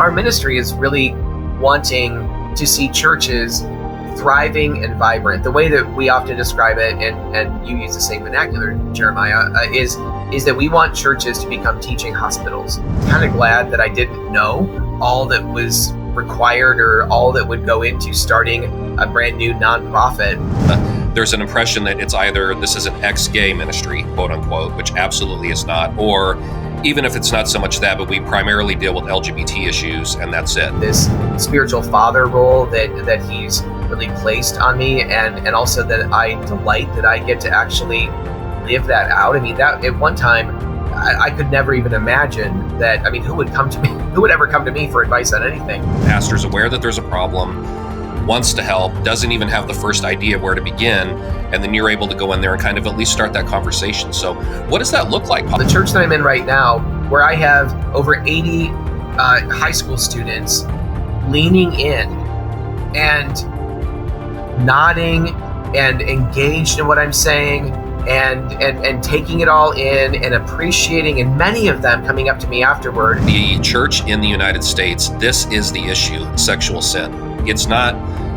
our ministry is really wanting to see churches thriving and vibrant. The way that we often describe it, and you use the same vernacular, Jeremiah, is that we want churches to become teaching hospitals. I'm kind of glad that I didn't know all that was required or all that would go into starting a brand new nonprofit. There's an impression that it's either this is an ex-gay ministry, quote unquote, which absolutely is not, or even if it's not so much that, but we primarily deal with LGBT issues and that's it. This spiritual father role that he's really placed on me, and also that I delight that I get to actually live that out. I mean, that at one time, I could never even imagine that. I mean, who would ever come to me for advice on anything? Pastor's aware that there's a problem, wants to help, doesn't even have the first idea where to begin, and then you're able to go in there and kind of at least start that conversation. So what does that look like? The church that I'm in right now, where I have over 80 high school students leaning in and nodding and engaged in what I'm saying, and taking it all in and appreciating, and many of them coming up to me afterward. The church in the United States, this is the issue: sexual sin. It's not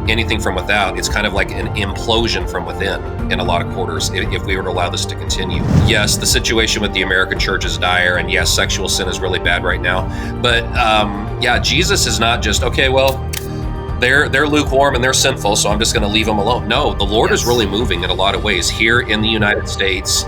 anything from without. It's kind of like an implosion from within in a lot of quarters if we were to allow this to continue. Yes, the situation with the American church is dire, and yes, sexual sin is really bad right now. But Jesus is not just, okay, well, they're lukewarm and they're sinful, so I'm just going to leave them alone. No, the Lord is really moving in a lot of ways here in the United States.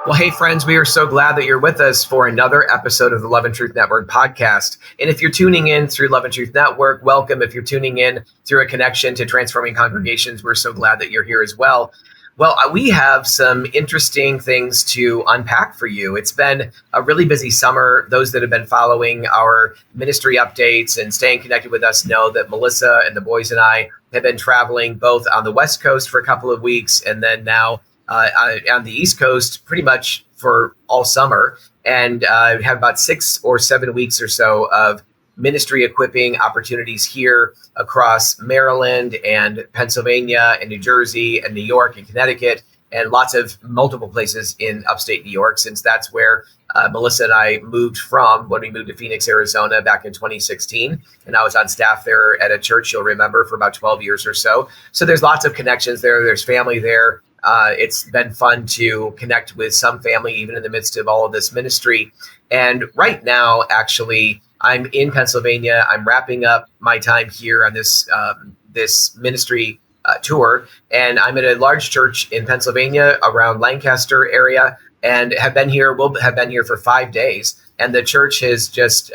Well, hey, friends, we are so glad that you're with us for another episode of the Love and Truth Network podcast. And if you're tuning in through Love and Truth Network, welcome. If you're tuning in through a connection to Transforming Congregations, we're so glad that you're here as well. Well, we have some interesting things to unpack for you. It's been a really busy summer. Those that have been following our ministry updates and staying connected with us know that Melissa and the boys and I have been traveling both on the West Coast for a couple of weeks, and then now on the East Coast pretty much for all summer, and have about 6 or 7 weeks or so of ministry equipping opportunities here across Maryland and Pennsylvania and New Jersey and New York and Connecticut, and multiple places in upstate New York, since that's where Melissa and I moved from when we moved to Phoenix, Arizona back in 2016. And I was on staff there at a church, you'll remember, for about 12 years or so. So there's lots of connections there. There's family there. It's been fun to connect with some family, even in the midst of all of this ministry. And right now, actually, I'm in Pennsylvania. I'm wrapping up my time here on this ministry tour, and I'm at a large church in Pennsylvania around Lancaster area, and will have been here for 5 days. And the church has just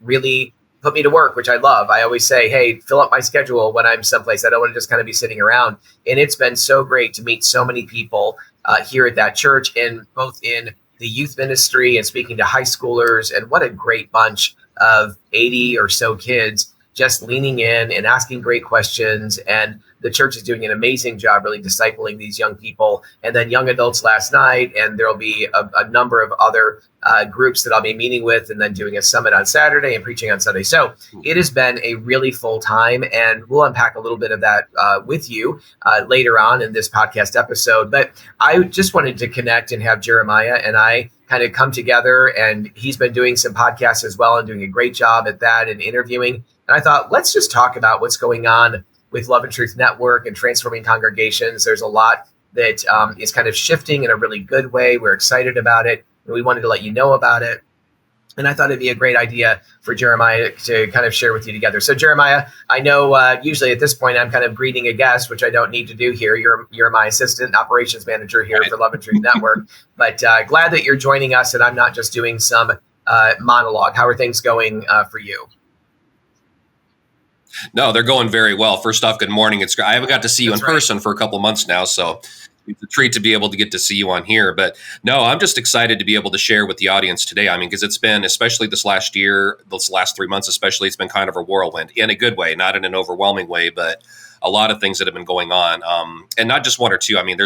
really put me to work, which I love. I always say, hey, fill up my schedule when I'm someplace. I don't want to just kind of be sitting around. And it's been so great to meet so many people here at that church, and both in the youth ministry and speaking to high schoolers. And what a great bunch of 80 or so kids just leaning in and asking great questions. And the church is doing an amazing job really discipling these young people, and then young adults last night. And there'll be a number of other groups that I'll be meeting with, and then doing a summit on Saturday and preaching on Sunday. So it has been a really full time, and we'll unpack a little bit of that with you later on in this podcast episode. But I just wanted to connect and have Jeremiah and I kind of come together, and he's been doing some podcasts as well and doing a great job at that and interviewing. And I thought, let's just talk about what's going on with Love and Truth Network and Transforming Congregations. There's a lot that is kind of shifting in a really good way. We're excited about it, and we wanted to let you know about it. And I thought it'd be a great idea for Jeremiah to kind of share with you together. So Jeremiah, I know usually at this point I'm kind of greeting a guest, which I don't need to do here. You're my assistant operations manager here for Love and Truth Network. But glad that you're joining us, and I'm not just doing some monologue. How are things going for you? No, they're going very well. First off, good morning. I haven't got to see you in person for a couple of months now, so it's a treat to be able to get to see you on here. But no, I'm just excited to be able to share with the audience today. I mean, because it's been, especially this last year, those last 3 months especially, it's been kind of a whirlwind in a good way, not in an overwhelming way, but a lot of things that have been going on. And not just one or two. I mean,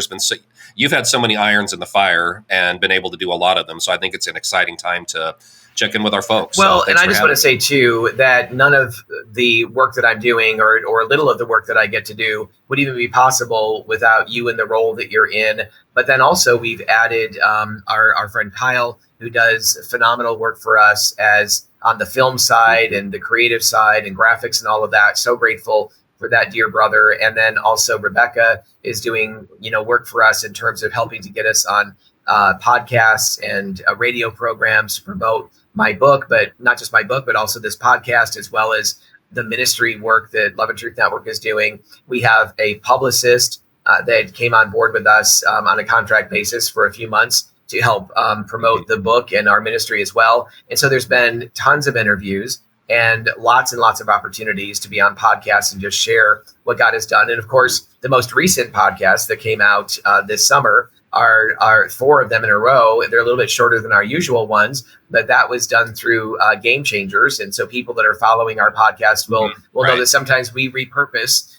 you've had so many irons in the fire and been able to do a lot of them. So I think it's an exciting time to check in with our folks. Well, So and I thanks just for want to say too that none of the work that I'm doing or little of the work that I get to do would even be possible without you in the role that you're in. But then also we've added our friend Kyle, who does phenomenal work for us as on the film side and the creative side and graphics and all of that. So grateful for that dear brother. And then also Rebecca is doing, work for us in terms of helping to get us on podcasts and radio programs to promote my book, but not just my book, but also this podcast, as well as the ministry work that Love and Truth Network is doing. We have a publicist that came on board with us on a contract basis for a few months to help promote the book and our ministry as well. And so there's been tons of interviews and lots of opportunities to be on podcasts and just share what God has done. And of course, the most recent podcast that came out this summer are 4 of them in a row. They're a little bit shorter than our usual ones, but that was done through Game Changers. And so people that are following our podcast will know that sometimes we repurpose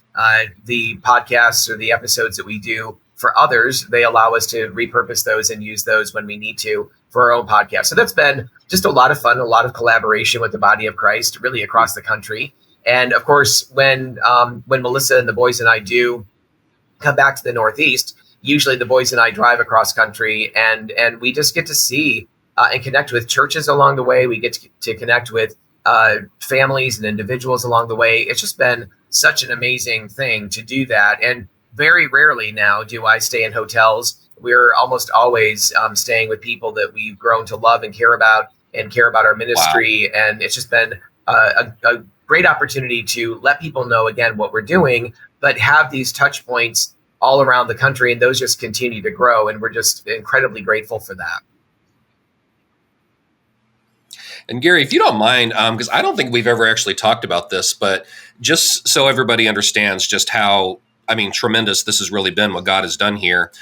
the podcasts or the episodes that we do for others. They allow us to repurpose those and use those when we need to for our own podcast. So that's been just a lot of fun, a lot of collaboration with the body of Christ, really across the country. And of course, when Melissa and the boys and I do come back to the Northeast, usually the boys and I drive across country and we just get to see and connect with churches along the way. We get to connect with families and individuals along the way. It's just been such an amazing thing to do that. And very rarely now do I stay in hotels. We're almost always staying with people that we've grown to love and care about our ministry. Wow. And it's just been a great opportunity to let people know, again, what we're doing, but have these touch points all around the country, and those just continue to grow, and we're just incredibly grateful for that. And Garry, if you don't mind, because I don't think we've ever actually talked about this, but just so everybody understands just how, tremendous this has really been, what God has done here.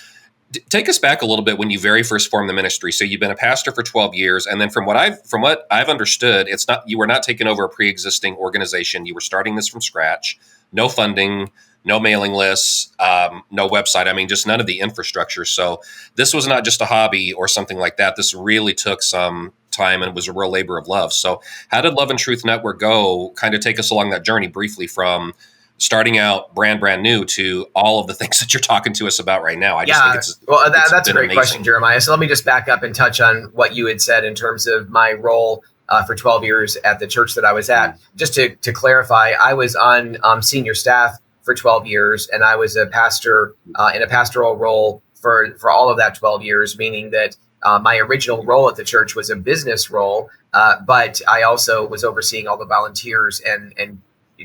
Take us back a little bit when you very first formed the ministry. So you've been a pastor for 12 years, and then from what I've understood, you were not taking over a pre-existing organization. You were starting this from scratch, no funding, no mailing lists, no website. Just none of the infrastructure. So this was not just a hobby or something like that. This really took some time and was a real labor of love. So how did Love and Truth Network go? Kind of take us along that journey briefly from starting out brand new to all of the things that you're talking to us about right now. I just think that's a great question, Jeremiah. So let me just back up and touch on what you had said in terms of my role for 12 years at the church that I was at. Just to clarify, I was on senior staff for 12 years, and I was a pastor in a pastoral role for all of that 12 years, meaning that my original role at the church was a business role, but I also was overseeing all the volunteers and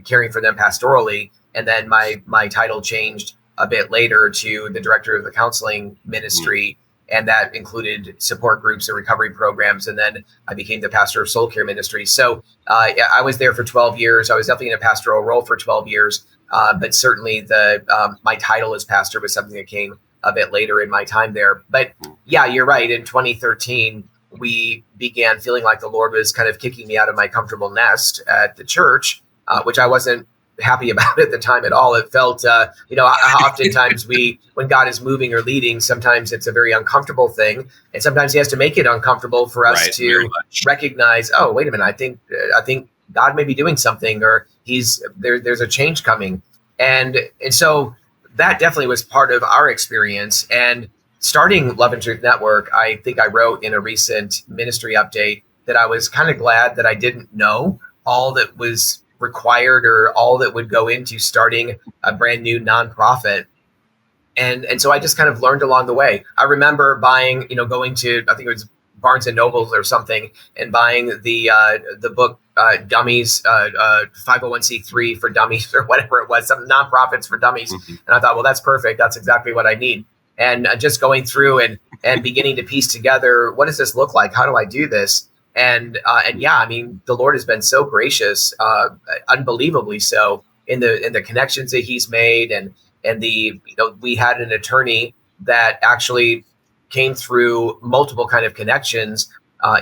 caring for them pastorally. And then my title changed a bit later to the director of the counseling ministry, and that included support groups and recovery programs. And then I became the pastor of soul care ministry. So I was there for 12 years. I was definitely in a pastoral role for 12 years. But certainly my title as pastor was something that came a bit later in my time there. But yeah, you're right. In 2013, we began feeling like the Lord was kind of kicking me out of my comfortable nest at the church, which I wasn't happy about at the time at all. It felt, oftentimes when God is moving or leading, sometimes it's a very uncomfortable thing. And sometimes he has to make it uncomfortable for us to recognize, oh, wait a minute, I think God may be doing something, or there's a change coming. And so that definitely was part of our experience. And starting Love and Truth Network, I think I wrote in a recent ministry update that I was kind of glad that I didn't know all that was required or all that would go into starting a brand new nonprofit. And so I just kind of learned along the way. I remember buying, going to, I think it was Barnes and Nobles or something, and buying the book Dummies, 501c3 for Dummies, or whatever it was, some nonprofits for dummies. Mm-hmm. And I thought, well, that's perfect. That's exactly what I need. And just going through and beginning to piece together, what does this look like? How do I do this? And yeah, the Lord has been so gracious, unbelievably so, in the connections that he's made. And we had an attorney that actually came through multiple kind of connections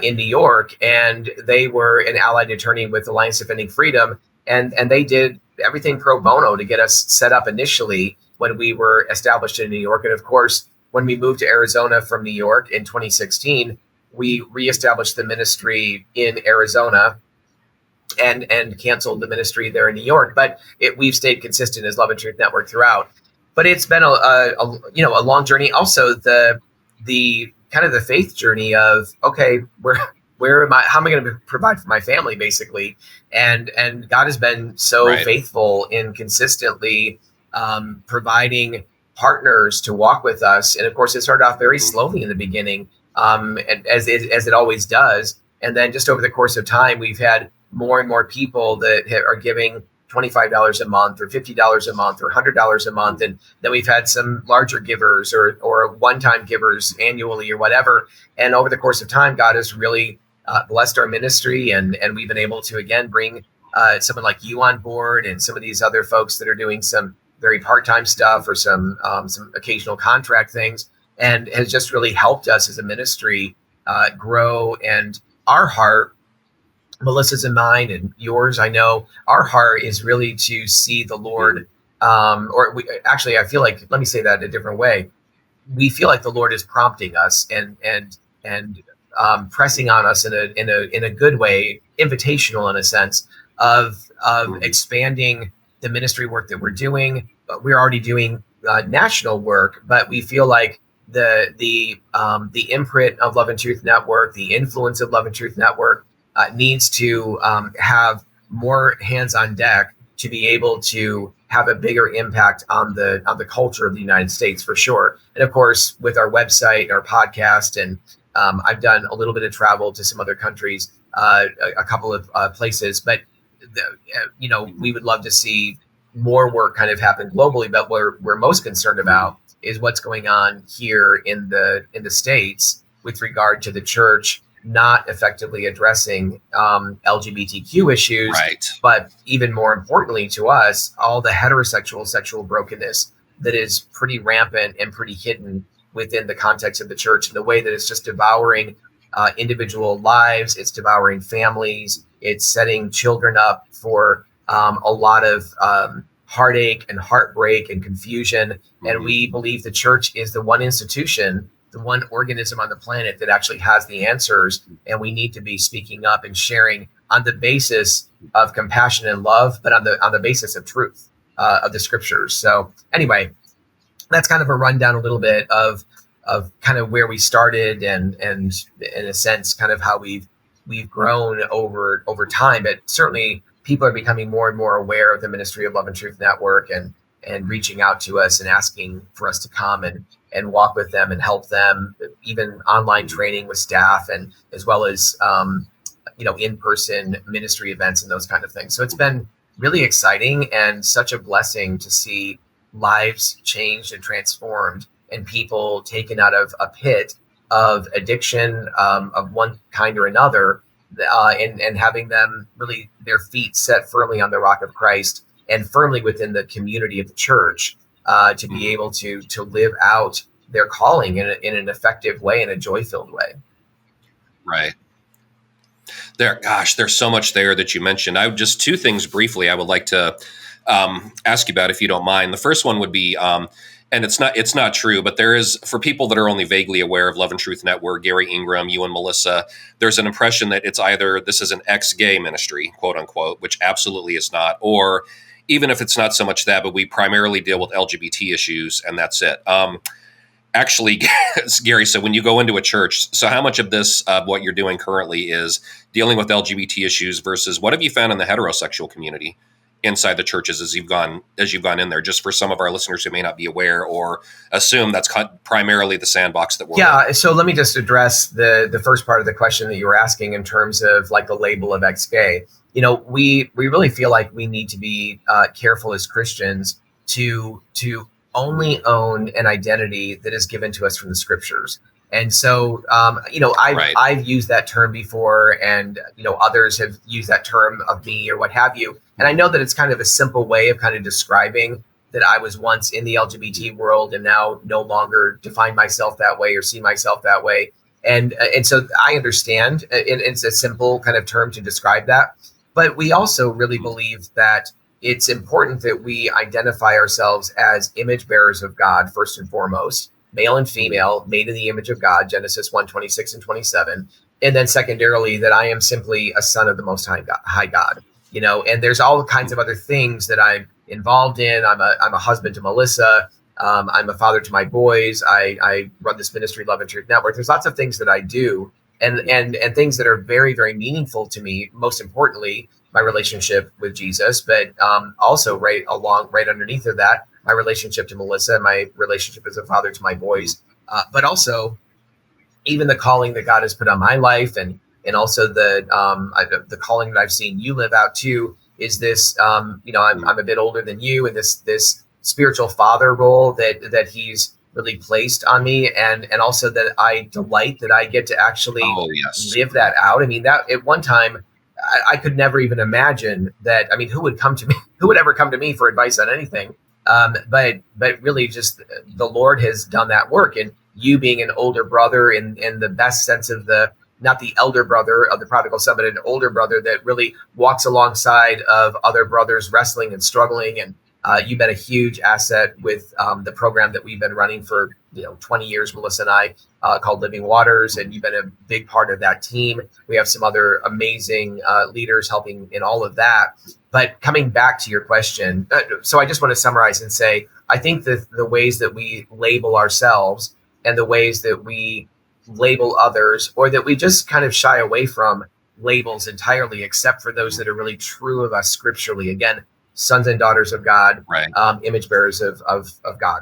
in New York, and they were an allied attorney with Alliance Defending Freedom, and they did everything pro bono to get us set up initially when we were established in New York. And of course, when we moved to Arizona from New York in 2016, we reestablished the ministry in Arizona and canceled the ministry there in New York. But we've stayed consistent as Love and Truth Network throughout. But it's been a long journey. Also, the kind of the faith journey of, okay, where am I? How am I going to provide for my family, basically? And God has been so faithful in consistently providing partners to walk with us. And of course, it started off very slowly in the beginning, and as it always does. And then just over the course of time, we've had more and more people that are giving $25 a month or $50 a month or $100 a month. And then we've had some larger givers or one-time givers annually or whatever. And over the course of time, God has really blessed our ministry. And we've been able to, again, bring someone like you on board and some of these other folks that are doing some very part-time stuff or some occasional contract things, and has just really helped us as a ministry grow. And our heart, Melissa's and mine and yours, I know, our heart is really to see the Lord, I feel like, let me say that a different way. We feel like the Lord is prompting us and pressing on us in a good way, invitational in a sense of expanding the ministry work that we're doing. We're already doing national work, but we feel like the imprint of Love and Truth Network, the influence of Love and Truth Network, needs to have more hands on deck to be able to have a bigger impact on the culture of the United States, for sure. And of course, with our website, our podcast, and I've done a little bit of travel to some other countries, a couple of places, but we would love to see more work kind of happen globally. But what we're most concerned about is what's going on here in the States with regard to the church not effectively addressing LGBTQ issues, but even more importantly to us, all the heterosexual sexual brokenness that is pretty rampant and pretty hidden within the context of the church, in the way that it's just devouring individual lives, it's devouring families, it's setting children up for a lot of heartache and heartbreak and confusion. Mm-hmm. And we believe the church is the one institution, the one organism on the planet that actually has the answers. And we need to be speaking up and sharing on the basis of compassion and love, but on the basis of truth of the scriptures. So anyway, that's kind of a rundown a little bit of kind of where we started and in a sense, kind of how we've grown over time. But certainly people are becoming more and more aware of the ministry of Love and Truth Network and reaching out to us and asking for us to come and walk with them and help them, even online training with staff, and as well as in-person ministry events and those kind of things. So it's been really exciting and such a blessing to see lives changed and transformed and people taken out of a pit of addiction of one kind or another, and having them really their feet set firmly on the rock of Christ and firmly within the community of the church, to be able to live out their calling in an effective way, in a joy-filled way. Right. There's so much there that you mentioned. Just two things briefly I would like to ask you about, if you don't mind. The first one would be, and it's not true, but there is, for people that are only vaguely aware of Love and Truth Network, Garry Ingraham, you and Melissa, there's an impression that it's either this is an ex-gay ministry, quote unquote, which absolutely is not, or even if it's not so much that, but we primarily deal with LGBT issues and that's it. Actually, Garry, so when you go into a church, so how much of this, what you're doing currently, is dealing with LGBT issues versus what have you found in the heterosexual community inside the churches as you've gone in there, just for some of our listeners who may not be aware or assume that's primarily the sandbox that we're in? So let me just address the first part of the question that you were asking in terms of like the label of ex-gay. We really feel like we need to be careful as Christians to only own an identity that is given to us from the scriptures. And so, I've used that term before, and, others have used that term of me or what have you. And I know that it's kind of a simple way of kind of describing that I was once in the LGBT world and now no longer define myself that way or see myself that way. And so I understand it's a simple kind of term to describe that. But we also really believe that it's important that we identify ourselves as image bearers of God, first and foremost, male and female, made in the image of God, Genesis 1:26 and 27. And then secondarily, that I am simply a son of the Most High God. And there's all kinds of other things that I'm involved in. I'm a husband to Melissa. I'm a father to my boys. I run this ministry, Love and Truth Network. There's lots of things that I do, and things that are very, very meaningful to me. Most importantly, my relationship with Jesus, but also right underneath of that, my relationship to Melissa, my relationship as a father to my boys, but also even the calling that God has put on my life, and also the calling that I've seen you live out too, is this. I'm a bit older than you, and this spiritual father role that He's really placed on me, and also that I delight that I get to actually live that out. I mean, that at one time I could never even imagine that. I mean, who would come to me? Who would ever come to me for advice on anything? But really, just the Lord has done that work, and you being an older brother in the best sense of not the elder brother of the prodigal son, but an older brother that really walks alongside of other brothers wrestling and struggling. And you've been a huge asset with the program that we've been running for 20 years, Melissa and I, called Living Waters, and you've been a big part of that team. We have some other amazing leaders helping in all of that. But coming back to your question, so I just want to summarize and say, I think that the ways that we label ourselves and the ways that we label others, or that we just kind of shy away from labels entirely, except for those that are really true of us scripturally. Again, sons and daughters of God, right. Image bearers of God.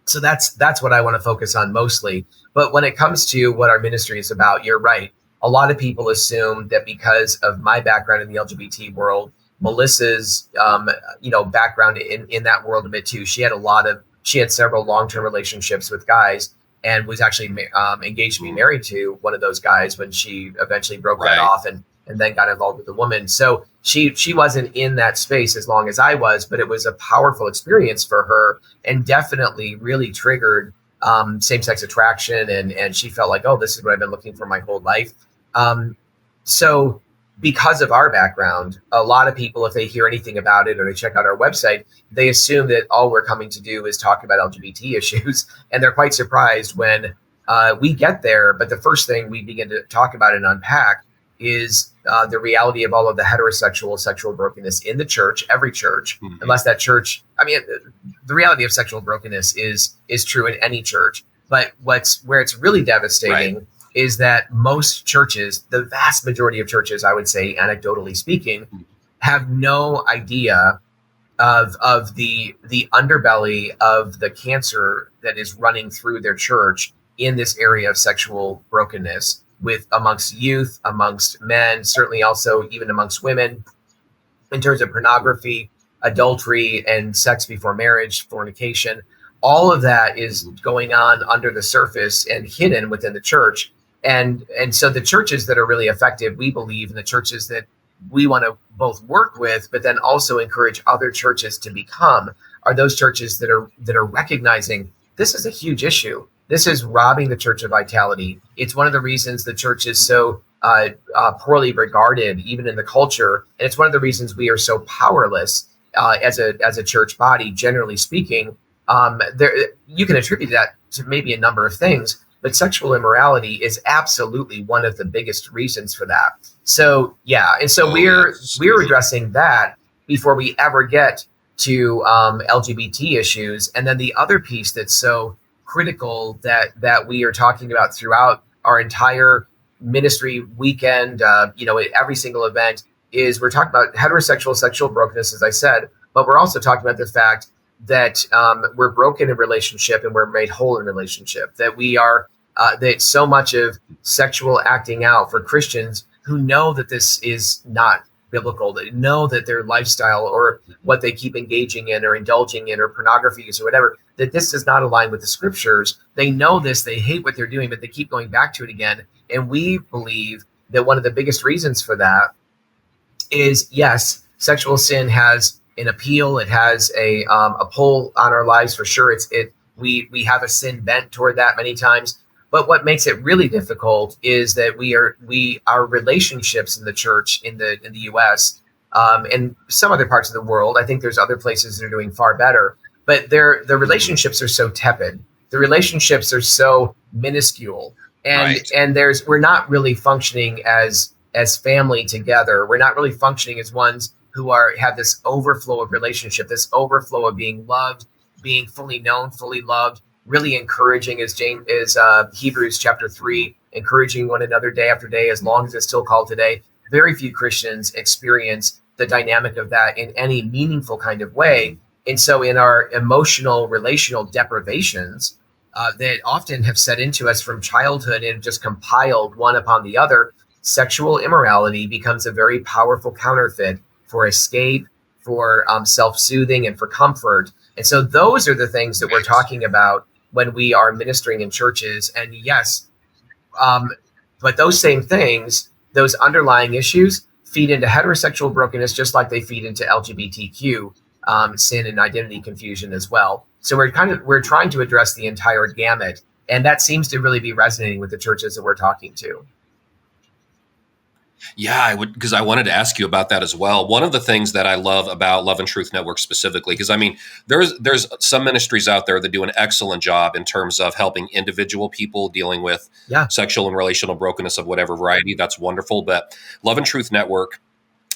So that's what I want to focus on mostly. But when it comes to what our ministry is about, you're right. A lot of people assume that because of my background in the LGBT world, Melissa's background in that world a bit too. She had several long-term relationships with guys, and was actually engaged to be married to one of those guys when she eventually broke that off and then got involved with a woman. So she wasn't in that space as long as I was, but it was a powerful experience for her, and definitely really triggered same-sex attraction. And she felt like, oh, this is what I've been looking for my whole life. So because of our background, a lot of people, if they hear anything about it or they check out our website, they assume that all we're coming to do is talk about LGBT issues. And they're quite surprised when we get there. But the first thing we begin to talk about and unpack is the reality of all of the heterosexual sexual brokenness in the church, every church, unless that church, the reality of sexual brokenness is true in any church. But where it's really devastating is that most churches, the vast majority of churches, I would say, anecdotally speaking, have no idea of the underbelly of the cancer that is running through their church in this area of sexual brokenness, with amongst youth, amongst men, certainly also even amongst women, in terms of pornography, adultery, and sex before marriage, fornication. All of that is going on under the surface and hidden within the church. And so the churches that are really effective, we believe, and the churches that we want to both work with, but then also encourage other churches to become, are those churches that are recognizing this is a huge issue. This is robbing the church of vitality. It's one of the reasons the church is so poorly regarded, even in the culture. And it's one of the reasons we are so powerless as a church body, generally speaking. You can attribute that to maybe a number of things, but sexual immorality is absolutely one of the biggest reasons for that. So, yeah. And so we're addressing that before we ever get to LGBT issues. And then the other piece that's so critical that we are talking about throughout our entire ministry weekend, every single event, is we're talking about heterosexual sexual brokenness, as I said, but we're also talking about the fact that we're broken in relationship and we're made whole in relationship, that we are that so much of sexual acting out for Christians who know that this is not biblical, that know that their lifestyle or what they keep engaging in or indulging in or pornography use or whatever, that this does not align with the scriptures. They know this, they hate what they're doing, but they keep going back to it again. And we believe that one of the biggest reasons for that is, yes, sexual sin has an appeal. It has a pull on our lives for sure. We have a sin bent toward that many times. But what makes it really difficult is that our relationships in the church in the U.S. And some other parts of the world. I think there's other places that are doing far better, but the relationships are so tepid. the relationships are so minuscule, and Right. we're not really functioning as family together. We're not really functioning as ones who have this overflow of relationship, this overflow of being loved, being fully known, fully loved, really encouraging, as Hebrews chapter 3, encouraging one another day after day, as long as it's still called today. Very few Christians experience the dynamic of that in any meaningful kind of way. And so in our emotional, relational deprivations that often have set into us from childhood and just compiled one upon the other, sexual immorality becomes a very powerful counterfeit for escape, for self-soothing, and for comfort. And so those are the things that we're talking about when we are ministering in churches. And yes, but those same things, those underlying issues, feed into heterosexual brokenness, just like they feed into LGBTQ sin and identity confusion as well. So we're trying to address the entire gamut, and that seems to really be resonating with the churches that we're talking to. Yeah, I would, because I wanted to ask you about that as well. One of the things that I love about Love and Truth Network specifically, because I mean, there's some ministries out there that do an excellent job in terms of helping individual people dealing with sexual and relational brokenness of whatever variety. That's wonderful. But Love and Truth Network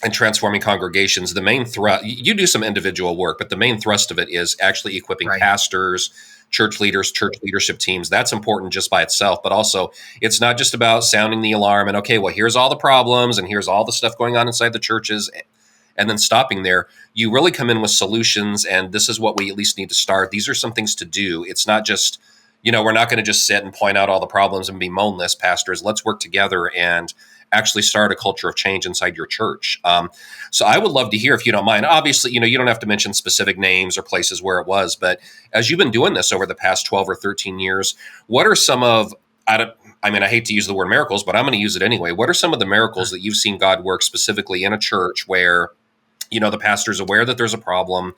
and Transforming Congregations, the main thrust, you do some individual work, but the main thrust of it is actually equipping pastors, church leaders, church leadership teams. That's important just by itself, but also it's not just about sounding the alarm and, okay, well, here's all the problems and here's all the stuff going on inside the churches, and then stopping there. You really come in with solutions, and this is what we at least need to start. These are some things to do. It's not just, we're not going to just sit and point out all the problems and bemoan this, pastors. Let's work together and actually start a culture of change inside your church. So I would love to hear, if you don't mind. Obviously, you don't have to mention specific names or places where it was, but as you've been doing this over the past 12 or 13 years, what are some of, I hate to use the word miracles, but I'm going to use it anyway. What are some of the miracles that you've seen God work specifically in a church where, the pastor's aware that there's a problem,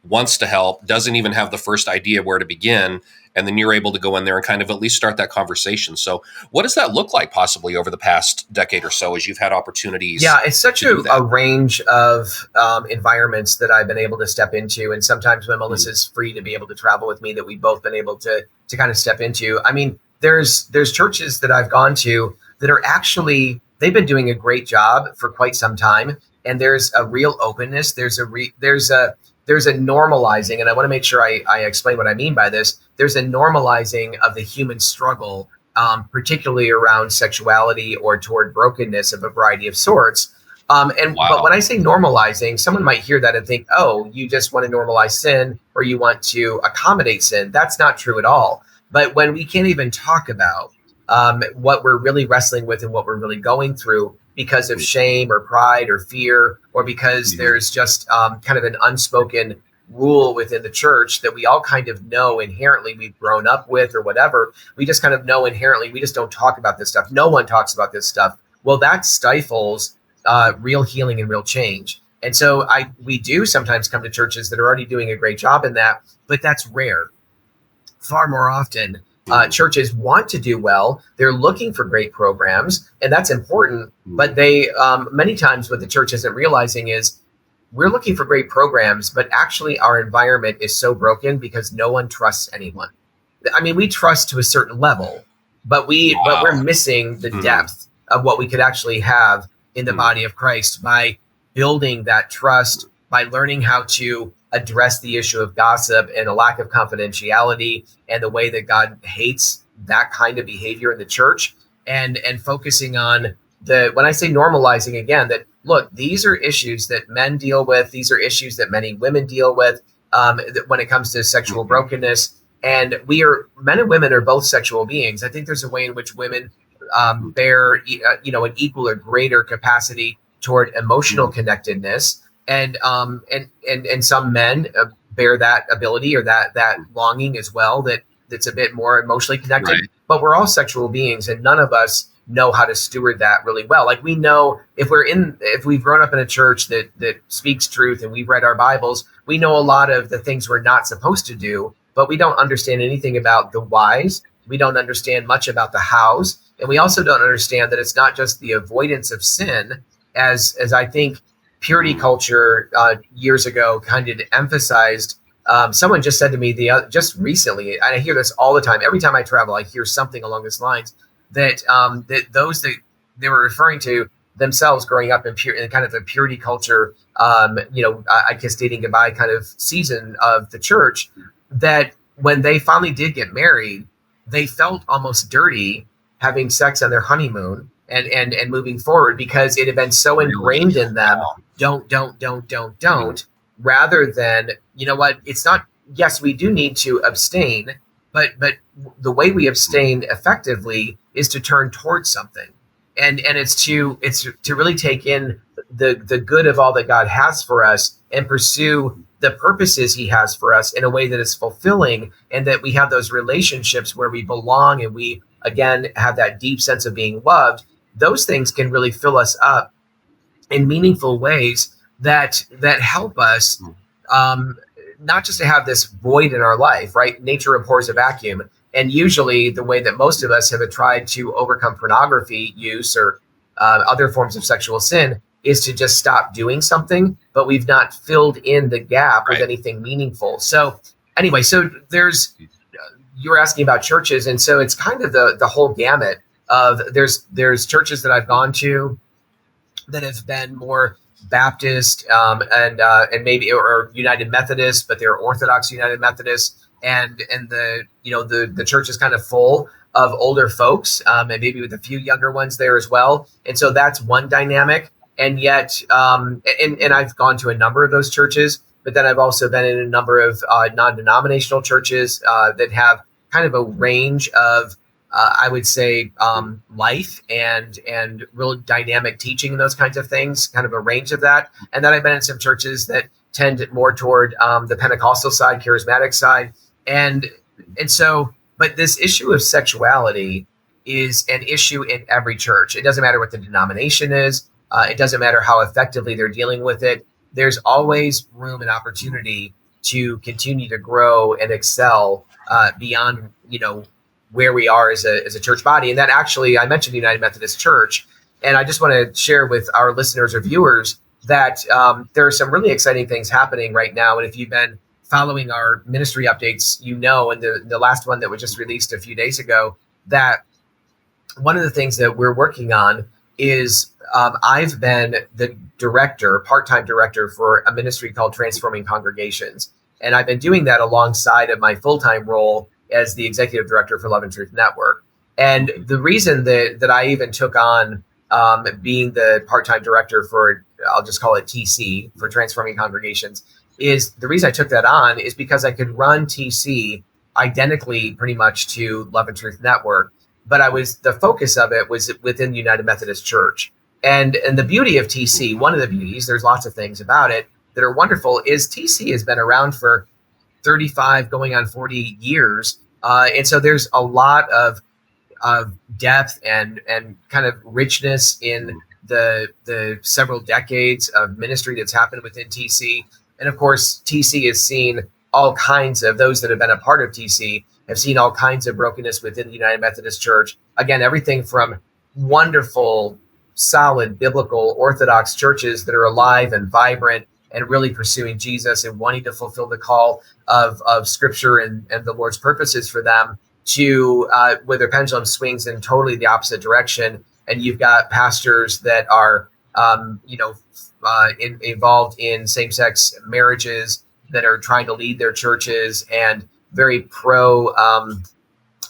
wants to help, doesn't even have the first idea where to begin, and then you're able to go in there and kind of at least start that conversation. So what does that look like possibly over the past decade or so as you've had opportunities? Yeah, it's such a range of environments that I've been able to step into. And sometimes when Melissa's free to be able to travel with me, that we've both been able to kind of step into. I mean, there's churches that I've gone to that are actually, they've been doing a great job for quite some time. And there's a real openness. There's a normalizing, and I want to make sure I explain what I mean by this. There's a normalizing of the human struggle, particularly around sexuality or toward brokenness of a variety of sorts. But when I say normalizing, someone might hear that and think, oh, you just want to normalize sin or you want to accommodate sin. That's not true at all. But when we can't even talk about what we're really wrestling with and what we're really going through because of shame or pride or fear, or because there's just kind of an unspoken rule within the church that we all kind of know inherently, we've grown up with or whatever. We just kind of know inherently, we just don't talk about this stuff. No one talks about this stuff. Well, that stifles real healing and real change. And so we do sometimes come to churches that are already doing a great job in that, but that's rare. Far more often, churches want to do well. They're looking for great programs, and that's important. But they many times what the church isn't realizing is we're looking for great programs, but actually our environment is so broken because no one trusts anyone. I mean, we trust to a certain level, but we're missing the depth of what we could actually have in the body of Christ by building that trust, by learning how to address the issue of gossip and a lack of confidentiality and the way that God hates that kind of behavior in the church, and focusing on when I say normalizing again, that look, these are issues that men deal with. These are issues that many women deal with when it comes to sexual brokenness. And men and women are both sexual beings. I think there's a way in which women bear, an equal or greater capacity toward emotional connectedness. And some men bear that ability or that longing as well, that's a bit more emotionally connected. Right. But we're all sexual beings, and none of us know how to steward that really well. Like, we know if we've grown up in a church that speaks truth and we've read our Bibles, we know a lot of the things we're not supposed to do, but we don't understand anything about the whys. We don't understand much about the hows. And we also don't understand that it's not just the avoidance of sin, as I think purity culture years ago kind of emphasized Someone just said to me just recently, and I hear this all the time. Every time I travel, I hear something along these lines that those that they were referring to themselves growing up in kind of the purity culture, I guess dating goodbye kind of season of the church, that when they finally did get married, they felt almost dirty having sex on their honeymoon and moving forward because it had been so ingrained in them. Don't, rather than, you know what, it's not, yes, we do need to abstain, but the way we abstain effectively is to turn towards something. And it's to really take in the good of all that God has for us and pursue the purposes he has for us in a way that is fulfilling, and that we have those relationships where we belong and we, again, have that deep sense of being loved. Those things can really fill us up in meaningful ways that help us, not just to have this void in our life, right? Nature abhors a vacuum. And usually the way that most of us have tried to overcome pornography use or other forms of sexual sin is to just stop doing something, but we've not filled in the gap with anything meaningful. So anyway, so you were asking about churches. And so it's kind of the whole gamut of there's churches that I've gone to that have been more Baptist and maybe or United Methodist, but they're Orthodox United Methodist. And the church is kind of full of older folks, and maybe with a few younger ones there as well. And so that's one dynamic. And yet, and I've gone to a number of those churches, but then I've also been in a number of non-denominational churches that have kind of a range of, I would say, life and real dynamic teaching and those kinds of things, kind of a range of that. And then I've been in some churches that tend more toward the Pentecostal side, charismatic side. And so, but this issue of sexuality is an issue in every church. It doesn't matter what the denomination is. It doesn't matter how effectively they're dealing with it. There's always room and opportunity to continue to grow and excel beyond, where we are as a church body. And that actually, I mentioned the United Methodist Church, and I just want to share with our listeners or viewers that there are some really exciting things happening right now. And if you've been following our ministry updates, and the last one that was just released a few days ago, that one of the things that we're working on is I've been the part-time director for a ministry called Transforming Congregations. And I've been doing that alongside of my full-time role as the executive director for Love and Truth Network. And the reason that I even took on being the part-time director for, I'll just call it TC, for Transforming Congregations, is the reason I took that on is because I could run TC identically pretty much to Love and Truth Network, but the focus of it was within the United Methodist Church. And the beauty of TC, one of the beauties, there's lots of things about it that are wonderful, is TC has been around for 35 going on 40 years. And so there's a lot of depth and kind of richness in the several decades of ministry that's happened within TC. And of course, TC has seen all kinds of, those that have been a part of TC have seen all kinds of brokenness within the United Methodist Church. Again, everything from wonderful, solid, biblical, Orthodox churches that are alive and vibrant and really pursuing Jesus and wanting to fulfill the call of Scripture and the Lord's purposes for them, to where their pendulum swings in totally the opposite direction. And you've got pastors that are, involved in same-sex marriages, that are trying to lead their churches, and very pro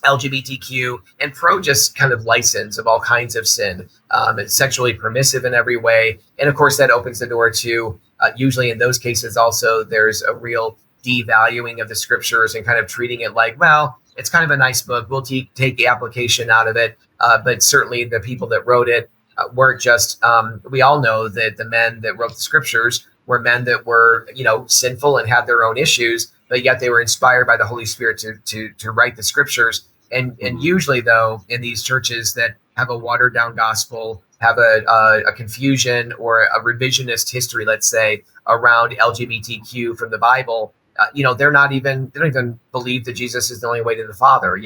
LGBTQ and pro just kind of license of all kinds of sin. It's sexually permissive in every way. And of course, that opens the door to, usually in those cases also, there's a real devaluing of the Scriptures and kind of treating it like, well, it's kind of a nice book. We'll take the application out of it. But certainly the people that wrote it weren't just, we all know that the men that wrote the Scriptures were men that were, sinful and had their own issues, but yet they were inspired by the Holy Spirit to write the Scriptures. And usually, though, in these churches that have a watered down gospel, have a confusion or a revisionist history, let's say, around LGBTQ from the Bible, they don't even believe that Jesus is the only way to the Father,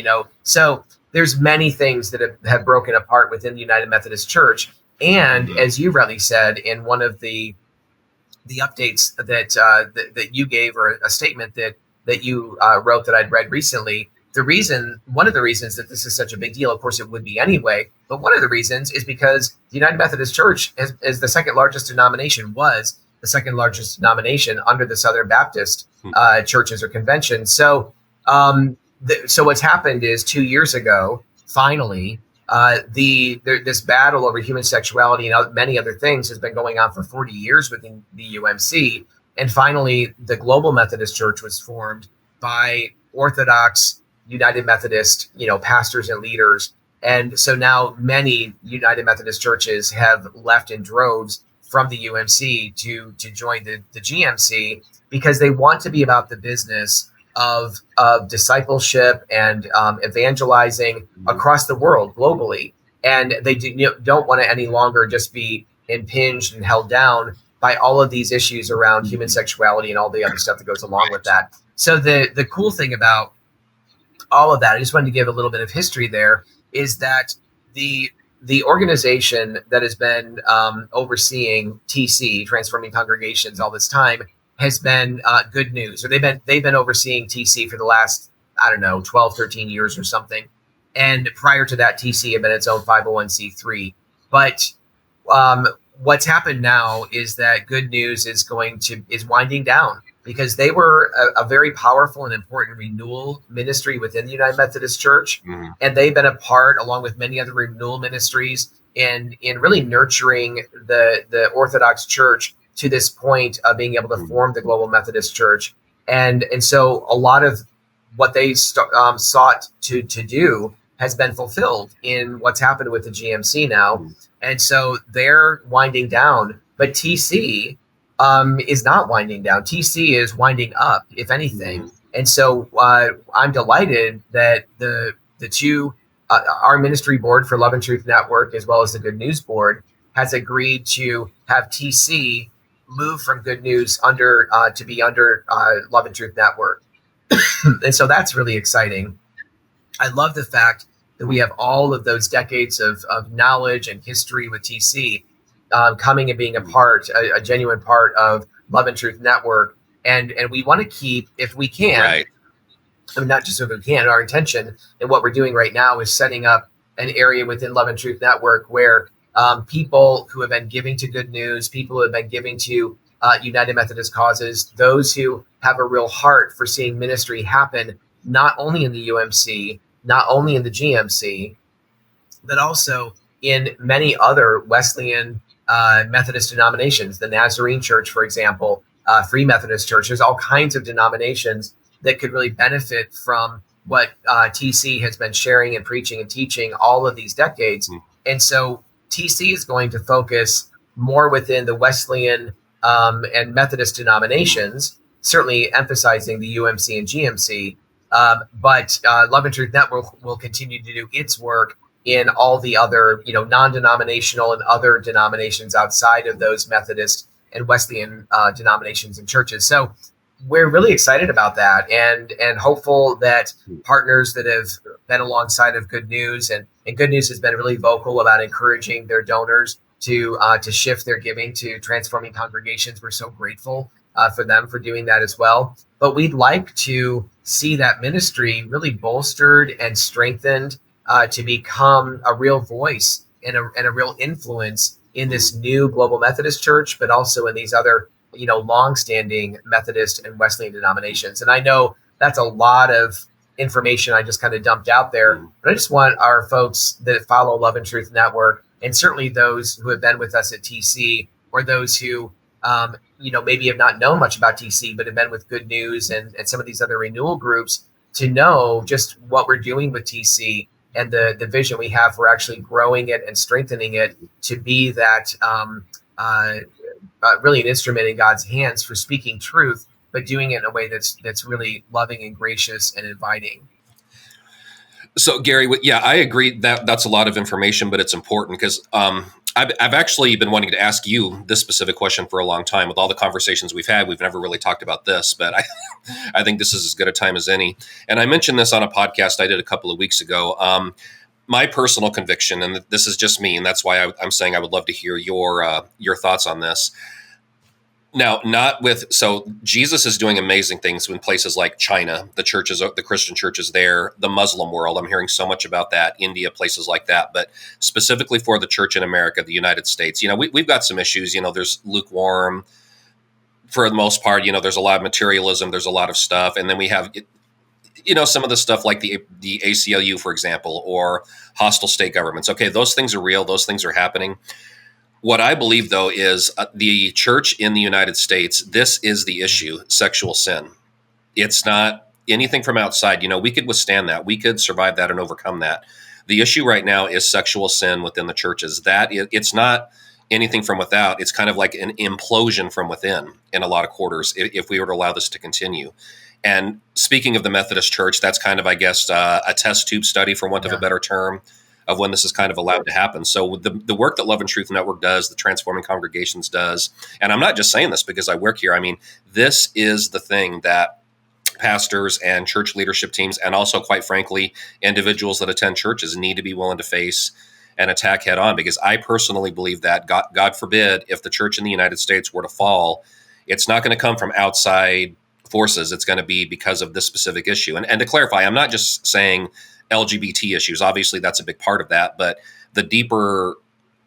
So there's many things that have broken apart within the United Methodist Church. And as you rightly said in one of the the updates that you gave, or a statement that you wrote that I'd read recently. One of the reasons that this is such a big deal, of course it would be anyway, but one of the reasons is because the United Methodist Church is the second largest denomination, was the second largest denomination under the Southern Baptist churches or conventions. So, so what's happened is 2 years ago, finally, this battle over human sexuality and many other things has been going on for 40 years within the UMC. And finally, the Global Methodist Church was formed by Orthodox United Methodist, pastors and leaders. And so now many United Methodist churches have left in droves from the UMC to join the GMC, because they want to be about the business of discipleship and evangelizing across the world globally. And they don't want to any longer just be impinged and held down by all of these issues around human sexuality and all the other stuff that goes along with that. So the cool thing about all of that, I just wanted to give a little bit of history there, is that the organization that has been overseeing TC, Transforming Congregations, all this time, has been Good News, or they've been overseeing TC for the last, 12, 13 years or something. And prior to that, TC had been its own 501c3. But what's happened now is that Good News is winding down, because they were a very powerful and important renewal ministry within the United Methodist Church. Mm-hmm. And they've been a part, along with many other renewal ministries, in really nurturing the Orthodox Church to this point of being able to form the Global Methodist Church. And so a lot of what they sought to do has been fulfilled in what's happened with the GMC now. Mm-hmm. And so they're winding down, but TC is not winding down. TC is winding up, if anything. Mm-hmm. And so I'm delighted that the two, our ministry board for Love and Truth Network, as well as the Good News board, has agreed to have TC move from Good News to be under Love and Truth Network. And so that's really exciting. I love the fact that we have all of those decades of knowledge and history with TC coming and being a genuine part of Love and Truth Network. And we want to keep, if we can, right. I mean, not just if we can, our intention and what we're doing right now is setting up an area within Love and Truth Network where people who have been giving to Good News, people who have been giving to United Methodist causes, those who have a real heart for seeing ministry happen, not only in the UMC, not only in the GMC, but also in many other Wesleyan Methodist denominations, the Nazarene Church, for example, Free Methodist Church. There's all kinds of denominations that could really benefit from what TC has been sharing and preaching and teaching all of these decades. Mm. And so TC is going to focus more within the Wesleyan and Methodist denominations, certainly emphasizing the UMC and GMC. But Love and Truth Network will continue to do its work in all the other, non-denominational and other denominations outside of those Methodist and Wesleyan denominations and churches. So we're really excited about that and hopeful that partners that have been alongside of Good News, and Good News has been really vocal about encouraging their donors to shift their giving to Transforming Congregations. We're so grateful for them for doing that as well. But we'd like to see that ministry really bolstered and strengthened to become a real voice and a real influence in this new Global Methodist Church, but also in these other, longstanding Methodist and Wesleyan denominations. And I know that's a lot of information I just kind of dumped out there, but I just want our folks that follow Love and Truth Network, and certainly those who have been with us at TC, or those who, maybe have not known much about TC, but have been with Good News and some of these other renewal groups, to know just what we're doing with TC and the vision we have for actually growing it and strengthening it to be that really an instrument in God's hands for speaking truth, but doing it in a way that's really loving and gracious and inviting. So, Garry, yeah, I agree that that's a lot of information, but it's important because I've actually been wanting to ask you this specific question for a long time. With all the conversations we've had, we've never really talked about this, but I think this is as good a time as any. And I mentioned this on a podcast I did a couple of weeks ago. My personal conviction, and this is just me, and that's why I'm saying I would love to hear your thoughts on this. Now, not with, so Jesus is doing amazing things in places like China, the churches, the Christian churches there, the Muslim world. I'm hearing so much about that, India, places like that. But specifically for the church in America, the United States, we've got some issues. There's lukewarm for the most part. There's a lot of materialism. There's a lot of stuff. And then we have, some of the stuff like the ACLU, for example, or hostile state governments. Okay, those things are real. Those things are happening. What I believe, though, is the church in the United States, this is the issue, sexual sin. It's not anything from outside. We could withstand that. We could survive that and overcome that. The issue right now is sexual sin within the churches. It's not anything from without. It's kind of like an implosion from within in a lot of quarters if we were to allow this to continue. And speaking of the Methodist Church, that's kind of, I guess, a test tube study, for want of a better term, of when this is kind of allowed to happen. So the work that Love and Truth Network does, the Transforming Congregations does, and I'm not just saying this because I work here. I mean, this is the thing that pastors and church leadership teams, and also, quite frankly, individuals that attend churches need to be willing to face and attack head on, because I personally believe that, God forbid, if the church in the United States were to fall, it's not going to come from outside forces. It's going to be because of this specific issue. And to clarify, I'm not just saying LGBT issues. Obviously, that's a big part of that, but the deeper,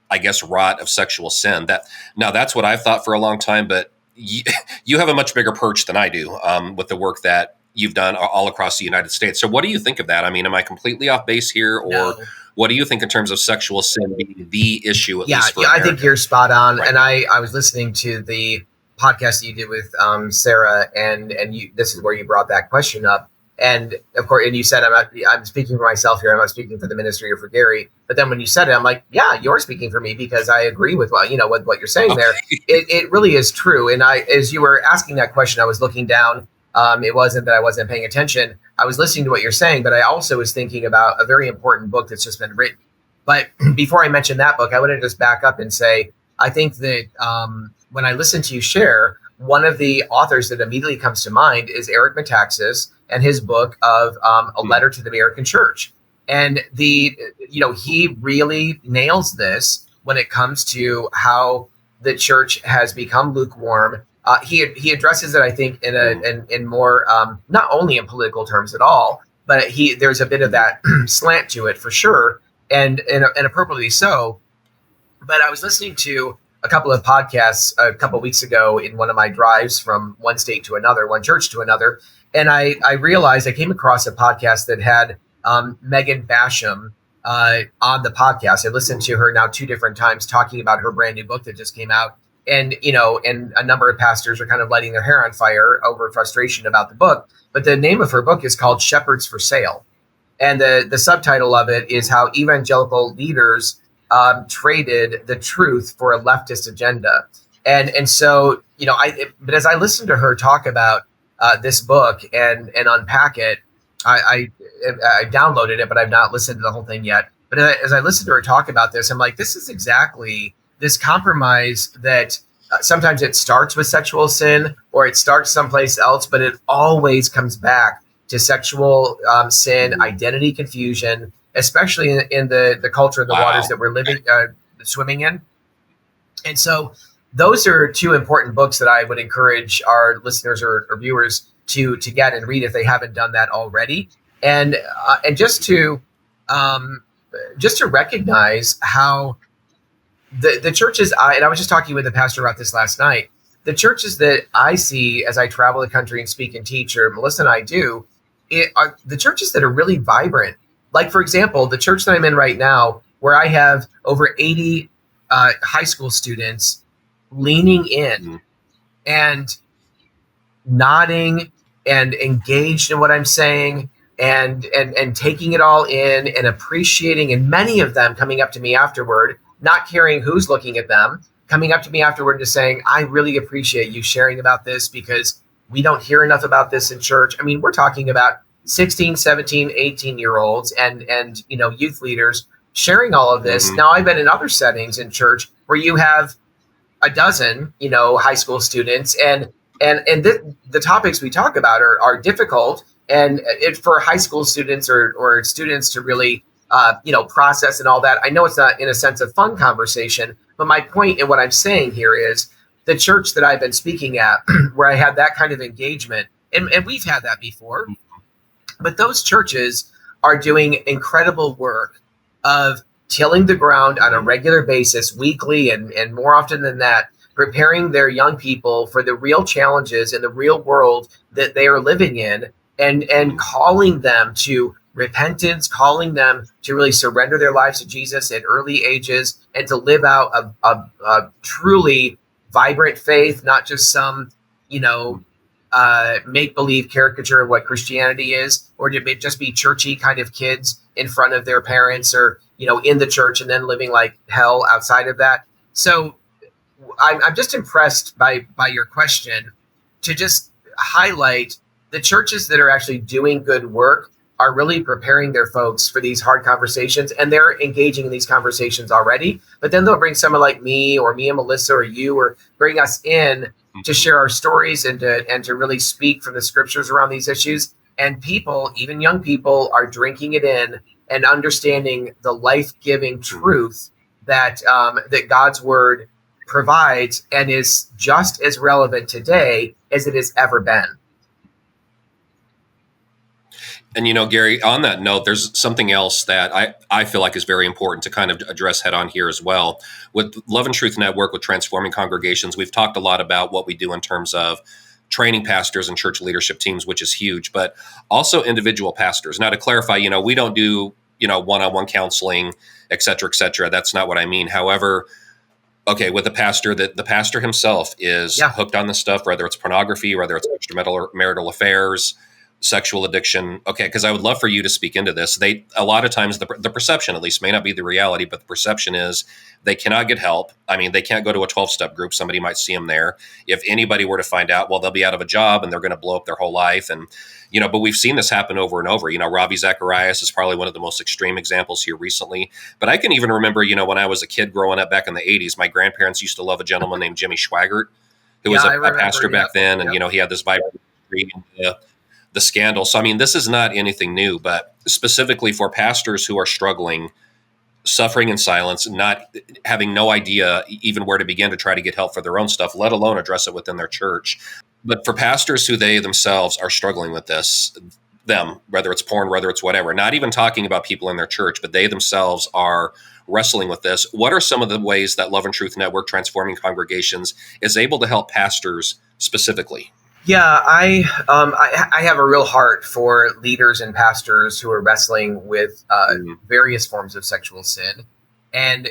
I guess, rot of sexual sin. That's what I've thought for a long time, but you have a much bigger perch than I do with the work that you've done all across the United States. So what do you think of that? I mean, am I completely off base here, or No. what do you think in terms of sexual sin being the issue, at least for I America? think you're spot on. Right. And I was listening to the podcast that you did with Sarah, and this is where you brought that question up. And of course, and you said, I'm speaking for myself here. I'm not speaking for the ministry or for Garry. But then when you said it, I'm like, yeah, you're speaking for me, because I agree with what you're saying there. It really is true. And as you were asking that question, I was looking down. It wasn't that I wasn't paying attention. I was listening to what you're saying, but I also was thinking about a very important book that's just been written. But before I mention that book, I want to just back up and say, I think that when I listen to you share, one of the authors that immediately comes to mind is Eric Metaxas and his book of A Letter to the American Church. And he really nails this when it comes to how the church has become lukewarm. He addresses it, I think, in more, not only in political terms at all, but there's a bit of that slant to it for sure, and appropriately so. But I was listening to a couple of podcasts a couple of weeks ago in one of my drives from one state to another, one church to another. And I realized I came across a podcast that had Megan Basham on the podcast. I listened to her now 2 different times talking about her brand new book that just came out. And a number of pastors are kind of lighting their hair on fire over frustration about the book. But the name of her book is called Shepherds for Sale. And the subtitle of it is how evangelical leaders traded the truth for a leftist agenda. And so, but as I listened to her talk about this book and unpack it, I downloaded it, but I've not listened to the whole thing yet. But as I listened to her talk about this, I'm like, this is exactly this compromise that sometimes it starts with sexual sin, or it starts someplace else, but it always comes back to sexual sin, identity confusion, especially in the culture of the waters that we're living, swimming in. And so those are 2 important books that I would encourage our listeners or viewers to get and read if they haven't done that already. And just to recognize how the churches, and I was just talking with the pastor about this last night, the churches that I see as I travel the country and speak and teach, or Melissa and I do, are the churches that are really vibrant. Like, for example, the church that I'm in right now, where I have over 80 high school students leaning in and nodding and engaged in what I'm saying, and taking it all in and appreciating, and many of them coming up to me afterward, not caring who's looking at them, coming up to me afterward and just saying, I really appreciate you sharing about this, because we don't hear enough about this in church. I mean, we're talking about 16, 17, 18-year-olds and youth leaders sharing all of this. Now, I've been in other settings in church where you have a dozen, high school students, and the topics we talk about are difficult, and for high school students or students to really process and all that. I know it's not in a sense of fun conversation, but my point in what I'm saying here is the church that I've been speaking at, where I had that kind of engagement, and we've had that before, but those churches are doing incredible work of tilling the ground on a regular basis, weekly, and more often than that, preparing their young people for the real challenges in the real world that they are living in, and calling them to repentance, calling them to really surrender their lives to Jesus at early ages and to live out a truly vibrant faith, not just some, make-believe caricature of what Christianity is, or to just be churchy kind of kids in front of their parents, or, in the church and then living like hell outside of that. So I'm just impressed by your question, to just highlight the churches that are actually doing good work are really preparing their folks for these hard conversations, and they're engaging in these conversations already. But then they'll bring someone like me and Melissa or you, or bring us in to share our stories and to really speak from the scriptures around these issues. And people, even young people, are drinking it in and understanding the life-giving truth that that God's word provides, and is just as relevant today as it has ever been. And, Gary, on that note, there's something else that I feel like is very important to kind of address head on here as well. With Love and Truth Network, with Transforming Congregations, we've talked a lot about what we do in terms of training pastors and church leadership teams, which is huge, but also individual pastors. Now, to clarify, we don't do, one-on-one counseling, et cetera, et cetera. That's not what I mean. However, okay, with a pastor, the pastor himself is hooked on this stuff, whether it's pornography, whether it's extramarital affairs, sexual addiction. Okay, because I would love for you to speak into this. A lot of times the perception, at least, may not be the reality, but the perception is they cannot get help. I mean, they can't go to a 12-step group. Somebody might see them there. If anybody were to find out, well, they'll be out of a job and they're going to blow up their whole life. And, but we've seen this happen over and over. Ravi Zacharias is probably one of the most extreme examples here recently. But I can even remember, when I was a kid growing up back in the 80s, my grandparents used to love a gentleman named Jimmy Schwaggart, who was a pastor back then. And, he had this vibrant the scandal. So, I mean, this is not anything new, but specifically for pastors who are struggling, suffering in silence, not having no idea even where to begin to try to get help for their own stuff, let alone address it within their church. But for pastors who they themselves are struggling with this, whether it's porn, whether it's whatever, not even talking about people in their church, but they themselves are wrestling with this. What are some of the ways that Love and Truth Network, Transforming Congregations, is able to help pastors specifically? Yeah, I have a real heart for leaders and pastors who are wrestling with various forms of sexual sin. And,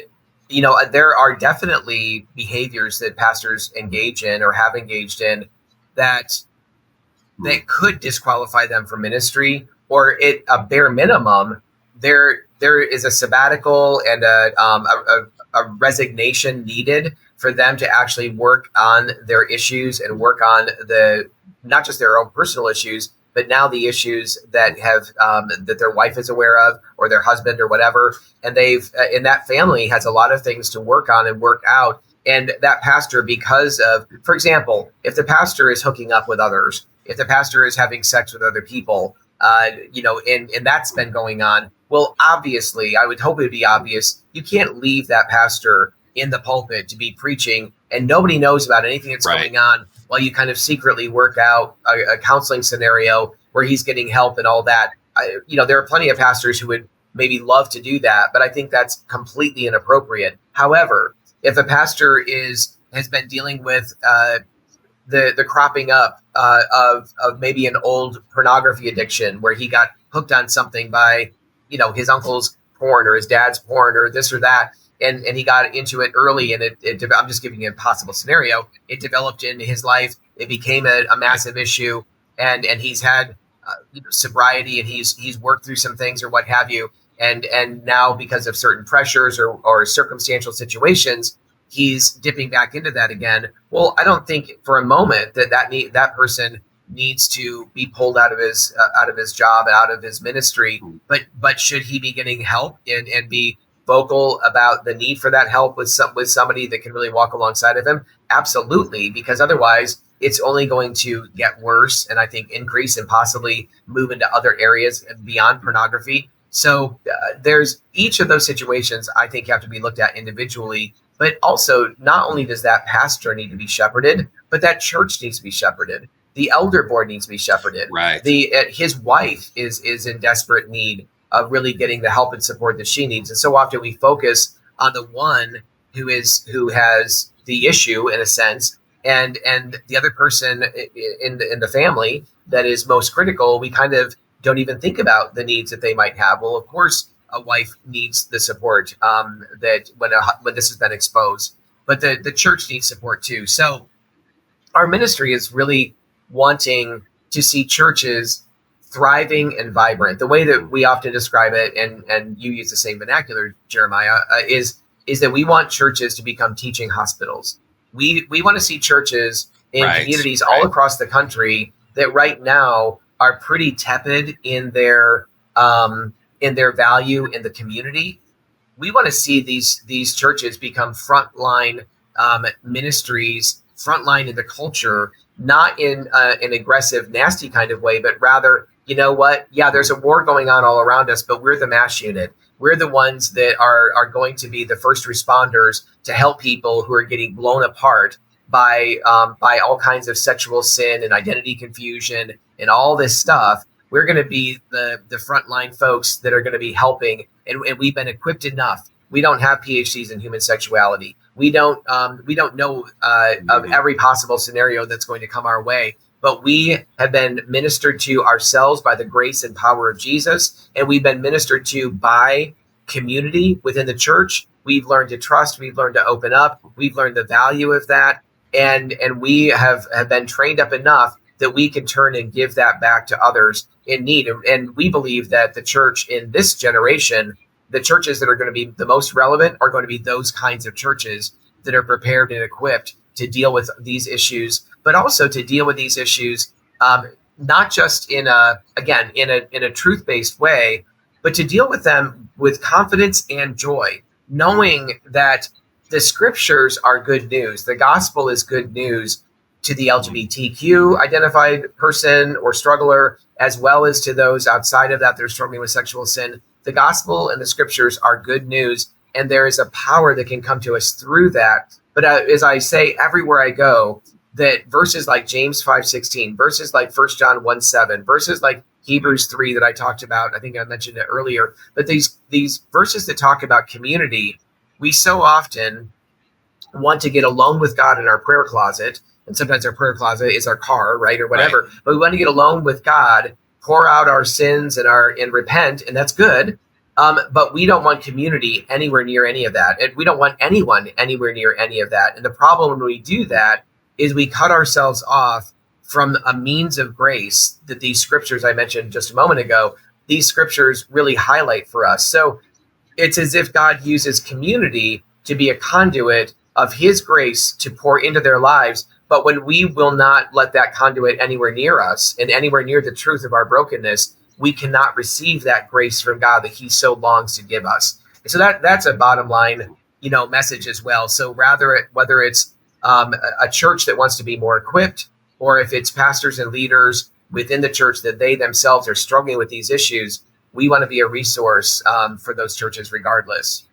there are definitely behaviors that pastors engage in or have engaged in that could disqualify them from ministry, or at a bare minimum, there is a sabbatical and a resignation needed for them to actually work on their issues and work on not just their own personal issues, but now the issues that that their wife is aware of, or their husband or whatever. And and that family has a lot of things to work on and work out. And that pastor, because of, for example, if the pastor is hooking up with others, if the pastor is having sex with other people, and that's been going on, well, obviously, I would hope it would be obvious, you can't leave that pastor in the pulpit to be preaching and nobody knows about anything that's going on, while you kind of secretly work out a counseling scenario where he's getting help and all that. There are plenty of pastors who would maybe love to do that, but I think that's completely inappropriate. However, if a pastor has been dealing with the cropping up of maybe an old pornography addiction, where he got hooked on something by his uncle's porn or his dad's porn or this or that, and he got into it early, and I'm just giving you a possible scenario. It developed in his life. It became a massive issue, and he's had sobriety, and he's worked through some things or what have you, and now, because of certain pressures or circumstantial situations, he's dipping back into that again. Well, I don't think for a moment that person needs to be pulled out of his job, out of his ministry. But should he be getting help and be vocal about the need for that help with somebody that can really walk alongside of him? Absolutely, because otherwise it's only going to get worse, and I think increase and possibly move into other areas beyond pornography. So there's each of those situations, I think, have to be looked at individually. But also, not only does that pastor need to be shepherded, but that church needs to be shepherded. The elder board needs to be shepherded. Right. His wife is in desperate need of really getting the help and support that she needs. And so often we focus on the one who has the issue in a sense, and the other person in the family that is most critical. We kind of don't even think about the needs that they might have. Well, of course, a wife needs the support that when this has been exposed, but the church needs support too. So our ministry is really wanting to see churches thriving and vibrant. The way that we often describe it, and you use the same vernacular, Jeremiah, is that we want churches to become teaching hospitals. We want to see churches in communities all across the country that right now are pretty tepid in their value in the community. We want to see these churches become frontline ministries, frontline in the culture, not in an aggressive, nasty kind of way, but rather, you know what? Yeah, there's a war going on all around us, but we're the MASH unit. We're the ones that are going to be the first responders to help people who are getting blown apart by all kinds of sexual sin and identity confusion and all this stuff. We're going to be the frontline folks that are going to be helping, and we've been equipped enough. We don't have PhDs in human sexuality. We don't know of every possible scenario that's going to come our way, but we have been ministered to ourselves by the grace and power of Jesus, and we've been ministered to by community within the church. We've learned to trust. We've learned to open up. We've learned the value of that, and we have been trained up enough that we can turn and give that back to others in need. And we believe that the church in this generation, the churches that are going to be the most relevant are going to be those kinds of churches that are prepared and equipped to deal with these issues, but also to deal with these issues, not just in a truth-based way, but to deal with them with confidence and joy, knowing that the scriptures are good news. The gospel is good news to the LGBTQ identified person or struggler, as well as to those outside of that are struggling with sexual sin. The gospel and the scriptures are good news, and there is a power that can come to us through that. But as I say everywhere I go, that verses like James 5:16, verses like 1 John 1:7, verses like Hebrews 3 that I talked about, I think I mentioned it earlier, but these verses that talk about community, we so often want to get alone with God in our prayer closet. And sometimes our prayer closet is our car, right, or whatever. Right. But we want to get alone with God, pour out our sins and repent, and that's good. But we don't want community anywhere near any of that. And we don't want anyone anywhere near any of that. And the problem when we do that is we cut ourselves off from a means of grace that these scriptures I mentioned just a moment ago, these scriptures really highlight for us. So it's as if God uses community to be a conduit of his grace to pour into their lives. But when we will not let that conduit anywhere near us and anywhere near the truth of our brokenness, we cannot receive that grace from God that he so longs to give us. And so that's a bottom line, message as well. So whether it's a church that wants to be more equipped, or if it's pastors and leaders within the church that they themselves are struggling with these issues, we want to be a resource for those churches regardless.